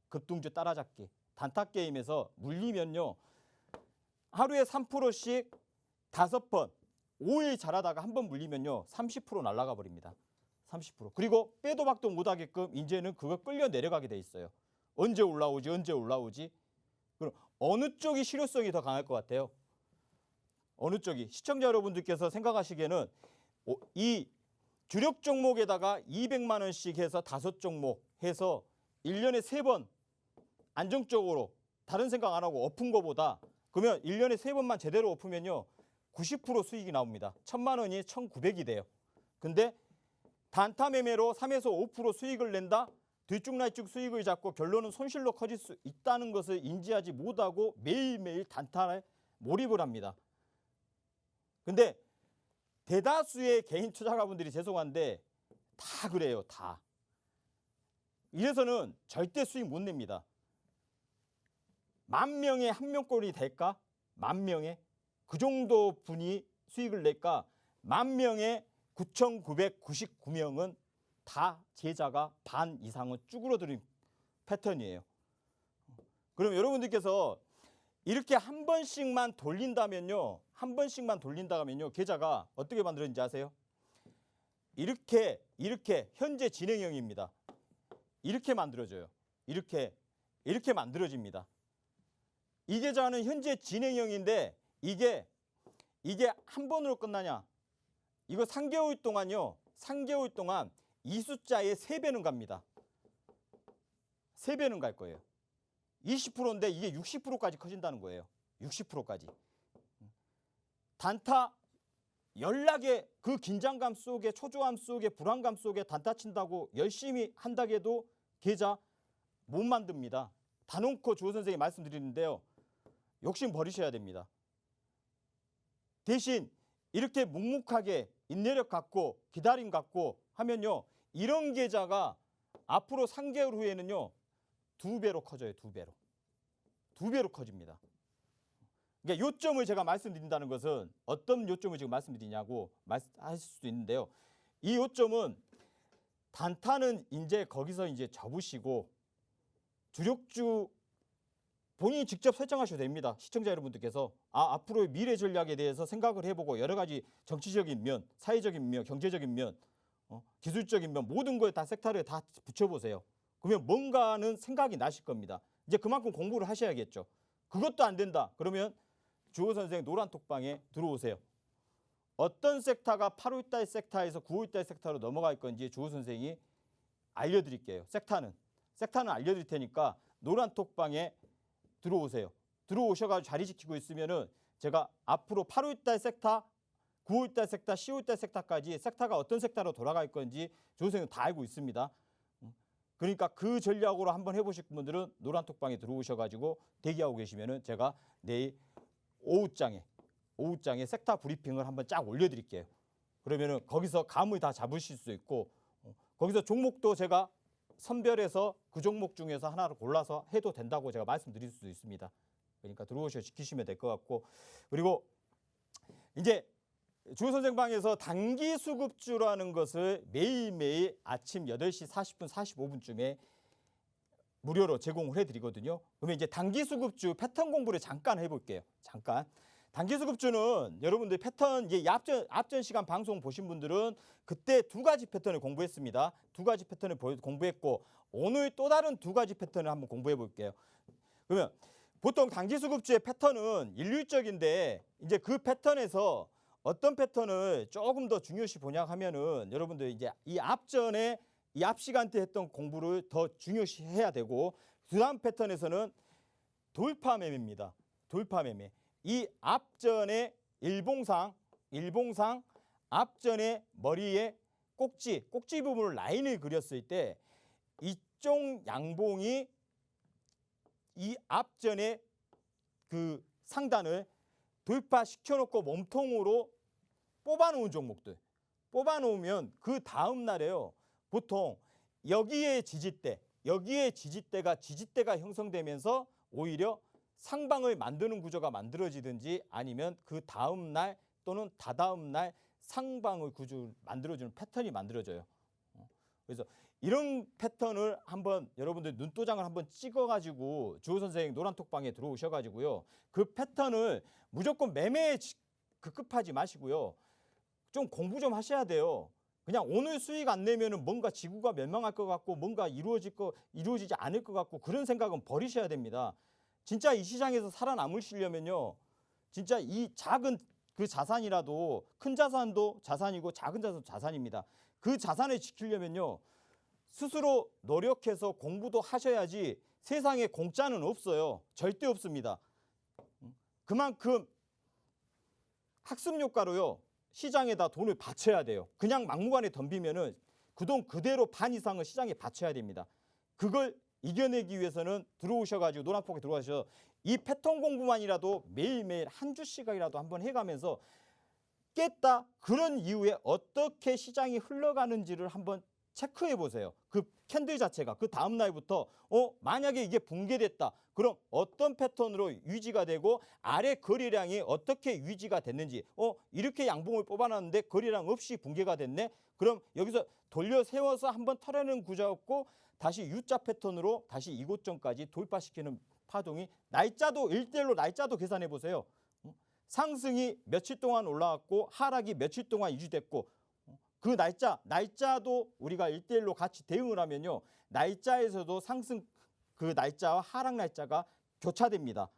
급등주 따라잡기. 단타 게임에서 물리면요. 하루에 3%씩 5번, 5일 잘하다가 한 번 물리면요. 30% 날아가 버립니다. 30%. 그리고 빼도 박도 못하게끔 이제는 그거 끌려 내려가게 돼 있어요. 언제 올라오지? 그럼 어느 쪽이 실효성이 더 강할 것 같아요? 어느 쪽이? 시청자 여러분들께서 생각하시기에는 이 주력 종목에다가 200만 원씩 해서 5종목 해서 1년에 3번 안정적으로 다른 생각 안 하고 엎은 거보다 그러면 1년에 3번만 제대로 엎으면요. 90% 수익이 나옵니다. 1,000만 원이 1,900이 돼요. 근데 단타 매매로 3에서 5% 수익을 낸다? 들쭉날쭉 수익을 잡고 결론은 손실로 커질 수 있다는 것을 인지하지 못하고 매일매일 단타에 몰입을 합니다. 근데 대다수의 개인 투자가분들이 죄송한데 다 그래요. 다. 이래서는 절대 수익 못 냅니다. 10,000명에 1명꼴이 될까? 10,000명에? 그 정도 분이 수익을 낼까? 10,000명에 9,999명은 다 제자가 반 이상은 쭈그러드는 패턴이에요. 그럼 여러분들께서 이렇게 한 번씩만 돌린다면요. 계좌가 어떻게 만들어진지 아세요? 이렇게 현재 진행형입니다. 이렇게 만들어져요. 이렇게 만들어집니다. 이 계좌는 현재 진행형인데 이게 한 번으로 끝나냐? 이거 3개월 동안요. 3개월 동안 이 숫자의 3배는 갑니다. 3배는 갈 거예요. 20%인데 이게 60%까지 커진다는 거예요. 60%까지. 단타 연락에 그 긴장감 속에 초조함 속에 불안감 속에 단타 친다고 열심히 한다고 해도 계좌 못 만듭니다. 단언코 주호 선생님이 말씀드리는데요. 욕심 버리셔야 됩니다. 대신 이렇게 묵묵하게 인내력 갖고 기다림 갖고 하면요. 이런 계좌가 앞으로 3개월 후에는요. 2배로 커져요. 2배로. 2배로 커집니다. 그러니까 요점을 제가 말씀드린다는 것은 어떤 요점을 지금 말씀드리냐고 말씀하실 수도 있는데요. 이 요점은 단타는 이제 거기서 이제 접으시고 주력주 본인이 직접 설정하셔도 됩니다. 시청자 여러분들께서 앞으로의 미래 전략에 대해서 생각을 해보고 여러 가지 정치적인 면, 사회적인 면, 경제적인 면, 기술적인 면 모든 거에 다 섹터를 다 붙여보세요. 그러면 뭔가는 생각이 나실 겁니다. 이제 그만큼 공부를 하셔야겠죠. 그것도 안 된다. 그러면 주호 선생 노란톡방에 들어오세요. 어떤 섹터가 8월달 섹터에서 9월달 섹터로 넘어갈 건지 주호 선생이 알려드릴게요. 섹터는 알려드릴 테니까 노란톡방에 들어오세요. 들어오셔가지고 자리 지키고 있으면은 제가 앞으로 8월달 섹터, 9월달 섹터, 10월달 섹터까지 섹터가 어떤 섹터로 돌아갈 건지 주호 선생은 다 알고 있습니다. 그러니까 그 전략으로 한번 해보실 분들은 노란톡방에 들어오셔가지고 대기하고 계시면은 제가 내일 오후장에 섹터 브리핑을 한번 쫙 올려드릴게요. 그러면은 거기서 감을 다 잡으실 수 있고 거기서 종목도 제가 선별해서 그 종목 중에서 하나를 골라서 해도 된다고 제가 말씀드릴 수 있습니다. 그러니까 들어오셔서 지키시면 될 것 같고 그리고 이제 주호 선생 방에서 단기 수급주라는 것을 매일매일 아침 8시 40분, 45분쯤에 무료로 제공을 해드리거든요. 그러면 이제 단기 수급주 패턴 공부를 잠깐 해볼게요. 잠깐. 단기 수급주는 여러분들 패턴 이제 앞전 시간 방송 보신 분들은 그때 2가지 패턴을 공부했습니다. 2가지 패턴을 공부했고 오늘 또 다른 2가지 패턴을 한번 공부해 볼게요. 그러면 보통 단기 수급주의 패턴은 일률적인데 이제 그 패턴에서 어떤 패턴을 조금 더 중요시 보냐 하면은 여러분들 이제 이 앞 시간대 했던 공부를 더 중요시 해야 되고 그다음 패턴에서는 돌파 매매입니다. 돌파 매매. 이 앞전에 일봉상 앞전에 머리에 꼭지 부분을 라인을 그렸을 때 이쪽 양봉이 이 앞전에 그 상단을 돌파시켜놓고 몸통으로 뽑아놓은 종목들. 뽑아놓으면 그 다음 날에요. 보통 여기에 지지대가 형성되면서 오히려 상방을 만드는 구조가 만들어지든지 아니면 그 다음 날 또는 다다음 날 상방의 구조를 만들어주는 패턴이 만들어져요. 그래서 이런 패턴을 한번 여러분들 눈도장을 한번 찍어가지고 주호 선생님 노란톡방에 들어오셔가지고요. 그 패턴을 무조건 매매에 급급하지 마시고요. 좀 공부 좀 하셔야 돼요. 그냥 오늘 수익 안 내면은 뭔가 지구가 멸망할 것 같고 뭔가 이루어지지 않을 것 같고 그런 생각은 버리셔야 됩니다. 진짜 이 시장에서 살아남으시려면요. 진짜 이 작은 그 자산이라도 큰 자산도 자산이고 작은 자산도 자산입니다. 그 자산을 지키려면요. 스스로 노력해서 공부도 하셔야지 세상에 공짜는 없어요. 절대 없습니다. 그만큼 학습 효과로요. 시장에다 돈을 바쳐야 돼요. 그냥 막무가내 덤비면은 그 돈 그대로 반 이상을 시장에 바쳐야 됩니다. 그걸 이겨내기 위해서는 들어오셔가지고 노란폭에 들어가셔서 이 패턴 공부만이라도 매일매일 한 주씩이라도 한번 해가면서 깼다. 그런 이후에 어떻게 시장이 흘러가는지를 한번 체크해 보세요. 그 캔들 자체가 그 다음 날부터 만약에 이게 붕괴됐다. 그럼 어떤 패턴으로 유지가 되고 아래 거래량이 어떻게 유지가 됐는지 이렇게 양봉을 뽑아놨는데 거래량 없이 붕괴가 됐네. 그럼 여기서 돌려 세워서 한번 털어내는 구조였고 다시 U자 패턴으로 다시 이고점까지 돌파시키는 파동이 날짜도 1대1로 날짜도 계산해 보세요. 상승이 며칠 동안 올라왔고 하락이 며칠 동안 유지됐고 그 날짜도 우리가 1대1로 같이 대응을 하면요. 날짜에서도 상승 그 날짜와 하락 날짜가 교차됩니다.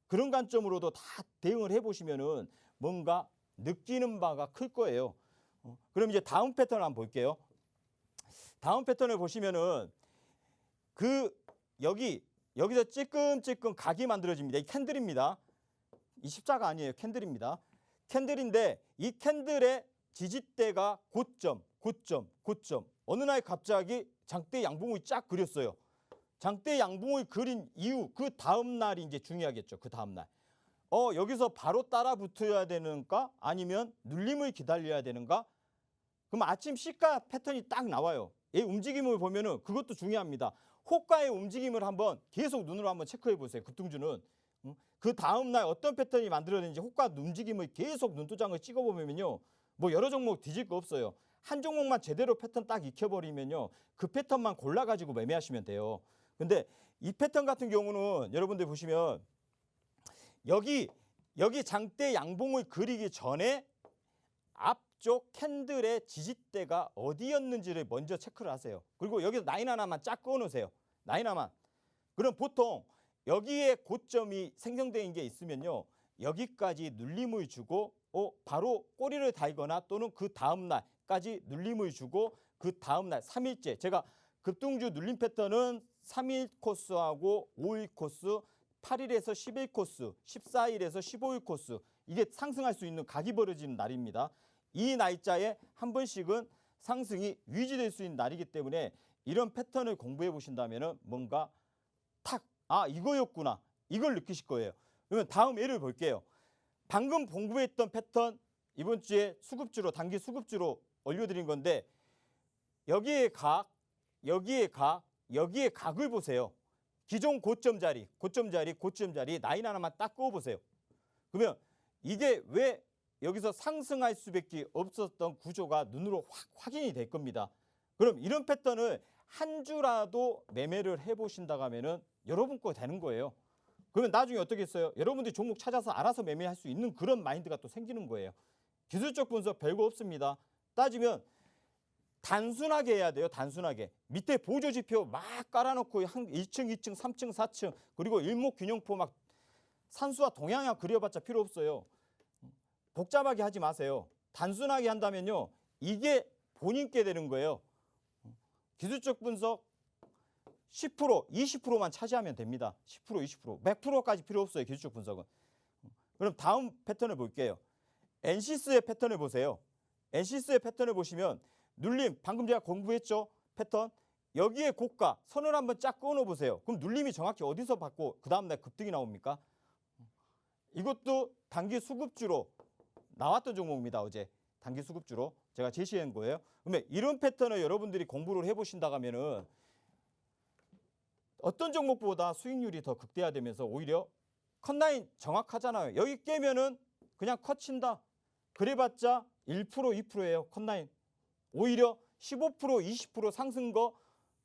그런 관점으로도 다 대응을 해보시면은 뭔가 느끼는 바가 클 거예요. 그럼 이제 다음 패턴을 한번 볼게요. 다음 패턴을 보시면은 여기서 찔끔찔끔 각이 만들어집니다. 이 캔들입니다. 이 십자가 아니에요. 캔들입니다. 캔들인데 이 캔들의 지지대가 고점. 어느 날 갑자기 장대 양봉을 쫙 그렸어요. 장대 양봉을 그린 이후 그 다음 날이 이제 중요하겠죠. 그 다음 날. 여기서 바로 따라 붙어야 되는가? 아니면 눌림을 기다려야 되는가? 그럼 아침 시가 패턴이 딱 나와요. 이 움직임을 보면은 그것도 중요합니다. 호가의 움직임을 한번 계속 눈으로 한번 체크해 보세요. 급등주는. 그 다음 날 어떤 패턴이 만들어졌는지 호가 움직임을 계속 눈도장을 찍어 보면요. 뭐 여러 종목 뒤질 거 없어요. 한 종목만 제대로 패턴 딱 익혀버리면요. 그 패턴만 골라가지고 매매하시면 돼요. 근데 이 패턴 같은 경우는 여러분들 보시면 여기 장대 양봉을 그리기 전에 앞쪽 캔들의 지지대가 어디였는지를 먼저 체크를 하세요. 그리고 여기서 라인 하나만 쫙 그어놓으세요. 라인 하나만. 그럼 보통 여기에 고점이 생성된 게 있으면요. 여기까지 눌림을 주고 바로 꼬리를 달거나 또는 그 다음 날까지 눌림을 주고 그 다음 날 3일째 제가 급등주 눌림 패턴은 3일 코스하고 5일 코스 8일에서 11 코스 14일에서 15일 코스 이게 상승할 수 있는 각이 벌어지는 날입니다. 이 날짜에 한 번씩은 상승이 유지될 수 있는 날이기 때문에 이런 패턴을 공부해 보신다면 뭔가 이거였구나 이걸 느끼실 거예요. 그러면 다음 예를 볼게요. 방금 공부했던 패턴 이번 주에 수급주로 단기 수급주로 올려드린 건데 여기에 각을 보세요. 기존 고점 자리 라인 하나만 딱 그어보세요. 그러면 이게 왜 여기서 상승할 수밖에 없었던 구조가 눈으로 확인이 될 겁니다. 그럼 이런 패턴을 한 주라도 매매를 해보신다고 하면은 여러분 거 되는 거예요. 그러면 나중에 어떻게 했어요? 여러분들이 종목 찾아서 알아서 매매할 수 있는 그런 마인드가 또 생기는 거예요. 기술적 분석 별거 없습니다. 따지면 단순하게 해야 돼요. 단순하게. 밑에 보조지표 막 깔아놓고 1층, 2층, 3층, 4층 그리고 일목균형표 막 산수와 동향약 그려봤자 필요 없어요. 복잡하게 하지 마세요. 단순하게 한다면요. 이게 본인께 되는 거예요. 기술적 분석 10%, 20%만 차지하면 됩니다. 10%, 20%. 100%까지 필요 없어요. 기술적 분석은. 그럼 다음 패턴을 볼게요. 엔시스의 패턴을 보세요. 엔시스의 패턴을 보시면 눌림, 방금 제가 공부했죠? 패턴. 여기에 고가, 선을 한번 쫙 그어놓어 보세요. 그럼 눌림이 정확히 어디서 받고 그 다음날 급등이 나옵니까? 이것도 단기 수급주로 나왔던 종목입니다. 어제 단기 수급주로 제가 제시한 거예요. 그러면 이런 패턴을 여러분들이 공부를 해보신다고 하면은 어떤 종목보다 수익률이 더 극대화되면서 오히려 컷라인 정확하잖아요. 여기 깨면은 그냥 컷 친다. 그래봤자 1%, 2%예요. 컷라인. 오히려 15%, 20% 상승 거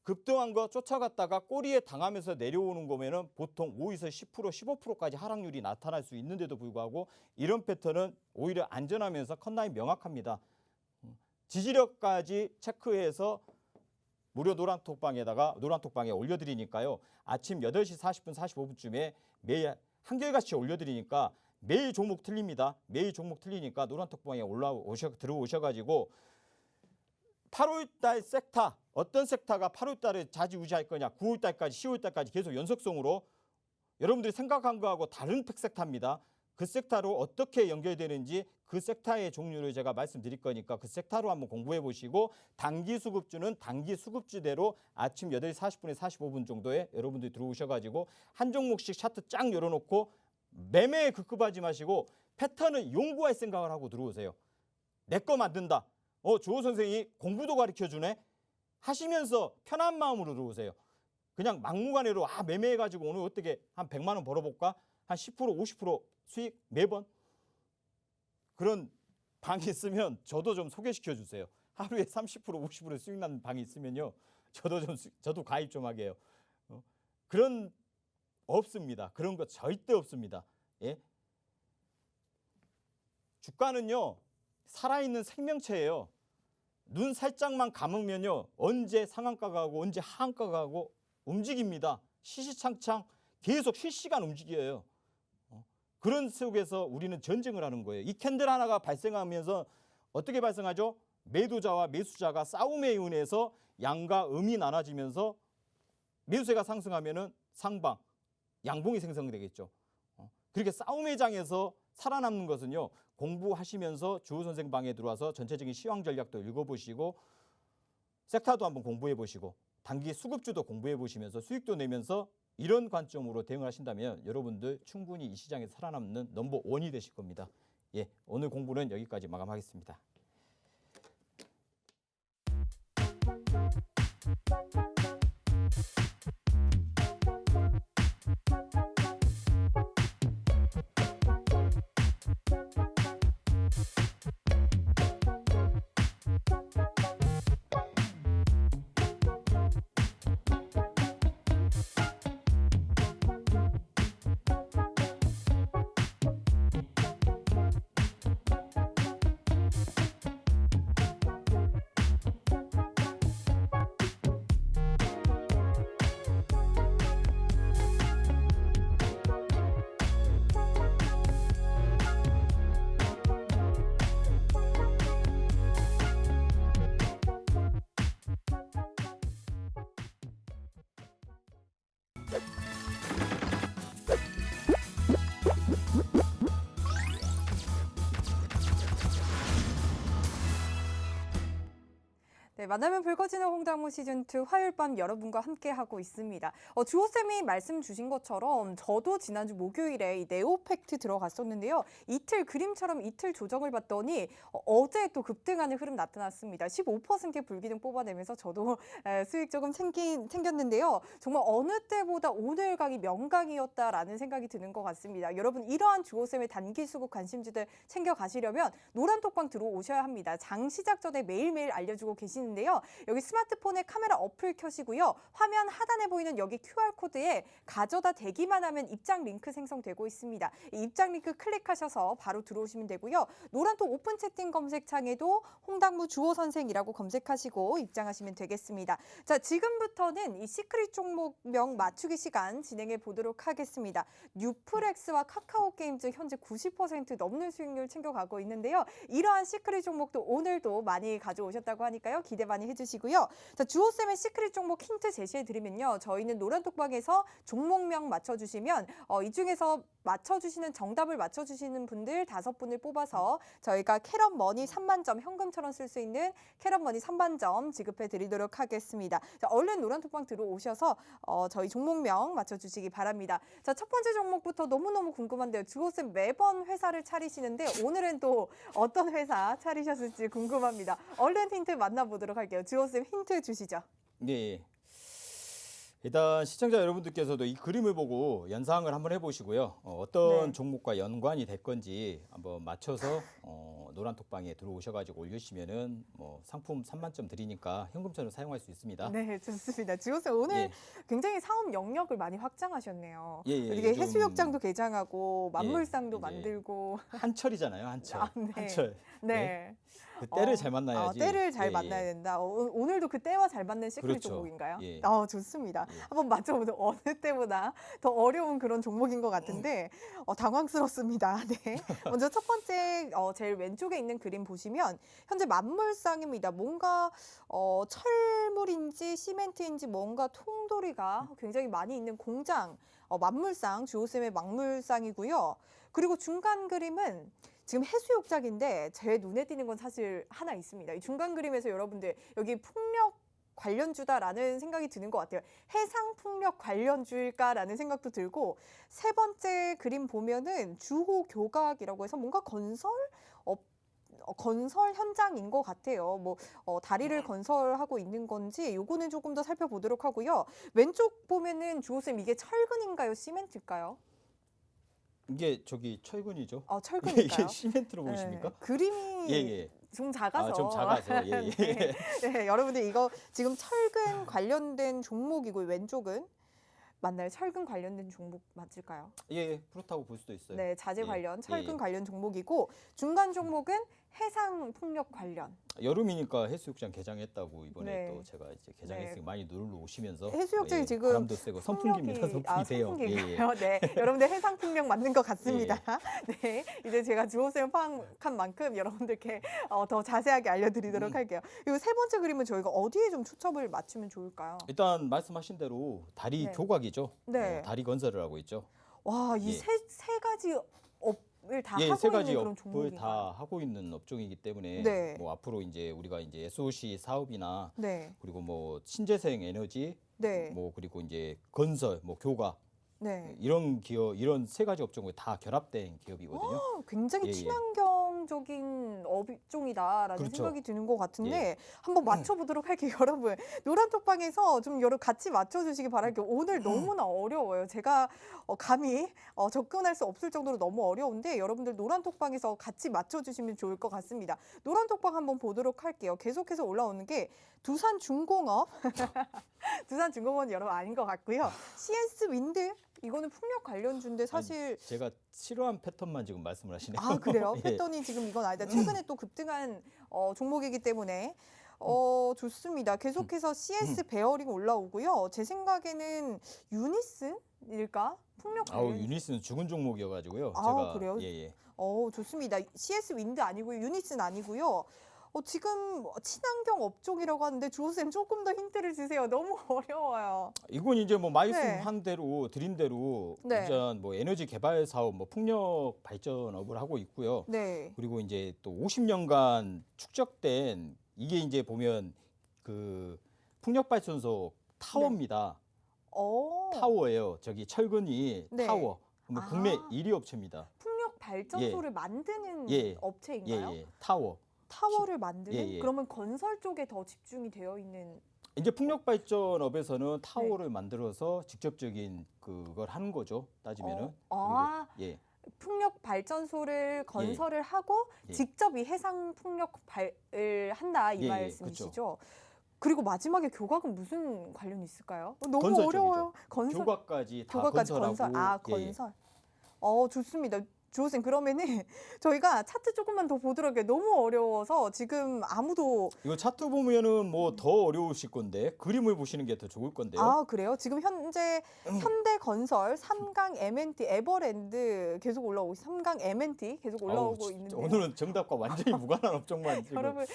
급등한 거 쫓아갔다가 꼬리에 당하면서 내려오는 거면은 보통 5에서 10%, 15%까지 하락률이 나타날 수 있는데도 불구하고 이런 패턴은 오히려 안전하면서 컷라인 명확합니다. 지지력까지 체크해서 무료 노란톡방에 올려드리니까요. 아침 8시 40분, 45분쯤에 매일 한결같이 올려드리니까 매일 종목 틀립니다. 매일 종목 틀리니까 노란톡방에 들어오셔가지고 8월달 섹터, 어떤 섹터가 8월달에 좌지우지할 거냐, 9월달까지, 10월달까지 계속 연속성으로 여러분들이 생각한 거하고 다른 섹터입니다. 그 섹터로 어떻게 연결되는지 그 섹터의 종류를 제가 말씀드릴 거니까 그 섹터로 한번 공부해 보시고 단기 수급주는 단기 수급주대로 아침 8시 40분에 45분 정도에 여러분들이 들어오셔가지고 한 종목씩 차트 쫙 열어놓고 매매에 급급하지 마시고 패턴을 연구할 생각을 하고 들어오세요. 내 거 만든다. 주호 선생이 공부도 가르쳐주네. 하시면서 편한 마음으로 들어오세요. 그냥 막무가내로 매매해가지고 오늘 어떻게 한 100만 원 벌어볼까? 한 10%, 50% 수익 매번? 그런 방이 있으면 저도 좀 소개시켜 주세요. 하루에 30%, 50% 수익 나는 방이 있으면요. 저도 가입 좀 하게 해요. 그런 없습니다. 그런 거 절대 없습니다. 예? 주가는요. 살아있는 생명체예요. 눈 살짝만 감으면요. 언제 상한가가 가고 언제 하한가가 가고 움직입니다. 시시창창 계속 실시간 움직여요. 그런 속에서 우리는 전쟁을 하는 거예요. 이 캔들 하나가 발생하면서 어떻게 발생하죠? 매도자와 매수자가 싸움에 의해서 양과 음이 나눠지면서 매수세가 상승하면은 상방, 양봉이 생성되겠죠. 그렇게 싸움의 장에서 살아남는 것은요. 공부하시면서 주호 선생 방에 들어와서 전체적인 시황 전략도 읽어보시고 섹터도 한번 공부해 보시고 단기 수급주도 공부해 보시면서 수익도 내면서 이런 관점으로 대응을 하신다면 여러분들 충분히 이 시장에 살아남는 넘버 원이 되실 겁니다. 예, 오늘 공부는 여기까지 마감하겠습니다. 네, 만나면 붉어지는 홍당무 시즌2 화요일 밤 여러분과 함께하고 있습니다. 주호쌤이 말씀 주신 것처럼 저도 지난주 목요일에 이 네오팩트 들어갔었는데요. 이틀 그림처럼 이틀 조정을 봤더니 어제 또 급등하는 흐름 나타났습니다. 15%의 불기둥 뽑아내면서 저도 수익 조금 챙겼는데요. 정말 어느 때보다 오늘 강이 명강이었다라는 생각이 드는 것 같습니다. 여러분 이러한 주호쌤의 단기 수급 관심주들 챙겨가시려면 노란톡방 들어오셔야 합니다. 장 시작 전에 매일매일 알려주고 계시는 데요. 여기 스마트폰에 카메라 어플 켜시고요. 화면 하단에 보이는 여기 QR코드에 가져다 대기만 하면 입장 링크 생성되고 있습니다. 이 입장 링크 클릭하셔서 바로 들어오시면 되고요. 노란톡 오픈 채팅 검색창에도 홍당무 주호 선생이라고 검색하시고 입장하시면 되겠습니다. 자, 지금부터는 이 시크릿 종목명 맞추기 시간 진행해 보도록 하겠습니다. 뉴플렉스와 카카오게임즈 현재 90% 넘는 수익률 챙겨가고 있는데요. 이러한 시크릿 종목도 오늘도 많이 가져오셨다고 하니까요. 기대 기대 많이 해주시고요. 자, 주호쌤의 시크릿 종목 힌트 제시해드리면요. 저희는 노란톡방에서 종목명 맞춰주시면 이 중에서 맞춰주시는 정답을 맞춰주시는 분들 5분을 뽑아서 저희가 캐럿머니 3만점 현금처럼 쓸 수 있는 캐럿머니 3만점 지급해 드리도록 하겠습니다. 자, 얼른 노란톡방 들어오셔서 저희 종목명 맞춰주시기 바랍니다. 자, 첫 번째 종목부터 너무너무 궁금한데요. 주호쌤 매번 회사를 차리시는데 오늘은 또 어떤 회사 차리셨을지 궁금합니다. 얼른 힌트 만나보도록 할게요. 주호쌤 힌트 주시죠. 네. 일단 시청자 여러분들께서도 이 그림을 보고 연상을 한번 해보시고요. 어떤 네. 종목과 연관이 될 건지 한번 맞춰서 노란톡방에 들어오셔가지고 올려주시면은 뭐 상품 3만점 드리니까 현금처럼 사용할 수 있습니다. 네, 좋습니다. 주호쌤 오늘 예. 굉장히 사업 영역을 많이 확장하셨네요. 예, 이게 요즘 해수욕장도 개장하고 만물상도 이제 만들고. 한철이잖아요, 한철. 아, 네. 한철. 네. 그 때를 잘 만나야지. 때를 잘 예, 만나야 예. 된다. 오늘도 그 때와 잘 맞는 시크릿 그렇죠. 종목인가요? 예. 좋습니다. 예. 한번 맞춰보도록 어느 때보다 더 어려운 그런 종목인 것 같은데 당황스럽습니다. 네. 먼저 첫 번째 제일 왼쪽에 있는 그림 보시면 현재 만물상입니다. 뭔가 철물인지 시멘트인지 뭔가 통돌이가 굉장히 많이 있는 공장 만물상 주호쌤의 만물상이고요. 그리고 중간 그림은 지금 해수욕장인데 제 눈에 띄는 건 사실 하나 있습니다. 이 중간 그림에서 여러분들 여기 풍력 관련주다라는 생각이 드는 것 같아요. 해상 풍력 관련주일까라는 생각도 들고 세 번째 그림 보면은 주호 교각이라고 해서 뭔가 건설 현장인 것 같아요. 뭐 다리를 건설하고 있는 건지 요거는 조금 더 살펴보도록 하고요. 왼쪽 보면은 주호쌤 이게 철근인가요? 시멘트일까요? 이게 저기 철근이죠. 철근일까요? 이게 시멘트로 보이십니까? 네, 그림이 예. 좀 작아서. 좀 작아서. 예. 네. 네, 여러분들 이거 지금 철근 관련된 종목이고요. 왼쪽은 맞나요? 철근 관련된 종목 맞을까요? 예, 그렇다고 볼 수도 있어요. 네, 자재 예, 관련, 철근 예. 관련 종목이고 중간 종목은 해상 풍력 관련. 여름이니까 해수욕장 개장했다고 이번에 네. 또 제가 이제 개장했으니까 많이 놀러 오시면서 해수욕장이 지금 바람도 세고 선풍기입니다. 선풍기세요. 선풍기인가요? 네, 여러분들 해상 풍력 맞는 것 같습니다. 네, 이제 제가 주호쌤 파악한 만큼 여러분들께 더 자세하게 알려드리도록 할게요. 그리고 세 번째 그림은 저희가 어디에 좀 초점을 맞추면 좋을까요? 일단 말씀하신 대로 다리 네. 교각이죠. 네. 다리 건설을 하고 있죠. 와, 이 예. 세 가지 업을 다 예, 하고 세 가지 있는 그런 업을 종목인가요? 다 하고 있는 업종이기 때문에 네. 뭐 앞으로 이제 우리가 이제 SOC 사업이나 네, 그리고 뭐 신재생 에너지 네, 뭐 그리고 이제 건설, 뭐 교각 네. 이런 기업 이런 세 가지 업종이 다 결합된 기업이거든요. 굉장히 예, 예. 친환경적인 업종이다라는 그렇죠. 생각이 드는 것 같은데 한번 맞춰보도록 할게요, 여러분. 노란톡방에서 좀 같이 맞춰주시기 바랄게요. 오늘 너무나 어려워요. 제가 감히 접근할 수 없을 정도로 너무 어려운데 여러분들 노란톡방에서 같이 맞춰주시면 좋을 것 같습니다. 노란톡방 한번 보도록 할게요. 계속해서 올라오는 게 두산중공업, 두산중공업은 여러분 아닌 것 같고요. CS 윈드 이거는 풍력 관련주인데 사실 제가 싫어한 패턴만 지금 말씀을 하시네요. 아, 그래요? 예. 패턴이 지금 이건 아니다. 최근에 또 급등한 종목이기 때문에 좋습니다. 계속해서 CS 베어링 올라오고요. 제 생각에는 유니슨일까? 풍력 관련. 유니스는 죽은 종목이어가지고요. 아, 제가 그래요? 예. 좋습니다. CS 윈드 아니고요. 유니슨 아니고요. 지금 친환경 업종이라고 하는데 주호쌤 조금 더 힌트를 주세요. 너무 어려워요. 이건 이제 뭐 말씀한 네. 대로 드린 대로 네. 이제 뭐 에너지 개발 사업, 뭐 풍력 발전업을 하고 있고요. 네. 그리고 이제 또 50년간 축적된 이게 이제 보면 그 풍력 발전소 타워입니다. 타워예요. 저기 철근이 네. 타워. 뭐 아. 국내 1위 업체입니다. 풍력 발전소를 만드는 예. 업체인가요? 타워. 타워를 만드는? 예. 그러면 건설 쪽에 더 집중이 되어 있는. 이제 풍력 발전업에서는 타워를 만들어서 직접적인 그걸 하는 거죠. 따지면은. 그리고, 예. 풍력 발전소를 건설을 하고 예. 직접 이 해상 풍력 발을 한다 이 예, 말씀이시죠? 그리고 마지막에 교각은 무슨 관련이 있을까요? 너무 건설 어려워요. 교각까지 다 교각까지 건설하고 건설. 예. 건설. 좋습니다. 주호쌤 그러면은 저희가 차트 조금만 더 보도록 해요. 너무 어려워서 지금 아무도 이거 차트 보면은 뭐 더 어려우실 건데 그림을 보시는 게 더 좋을 건데요. 아 그래요? 지금 현재 현대건설, 삼강 M&T, 에버랜드 계속 올라오고 삼강 M&T 계속 올라오고 있는데 오늘은 정답과 완전히 무관한 업종만 지금. 여러분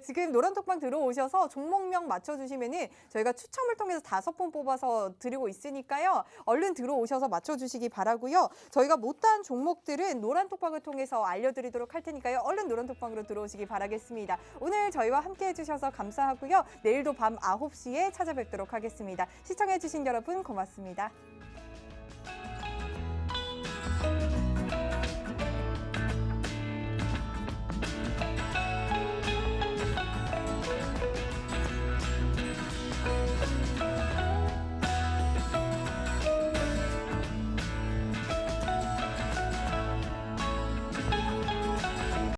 지금 노란톡방 들어오셔서 종목명 맞춰주시면은 저희가 추첨을 통해서 5분 뽑아서 드리고 있으니까요. 얼른 들어오셔서 맞춰주시기 바라고요. 저희가 못다한 종목들은 노란톡방을 통해서 알려드리도록 할 테니까요. 얼른 노란톡방으로 들어오시기 바라겠습니다. 오늘 저희와 함께 해주셔서 감사하고요. 내일도 밤 9시에 찾아뵙도록 하겠습니다. 시청해주신 여러분 고맙습니다.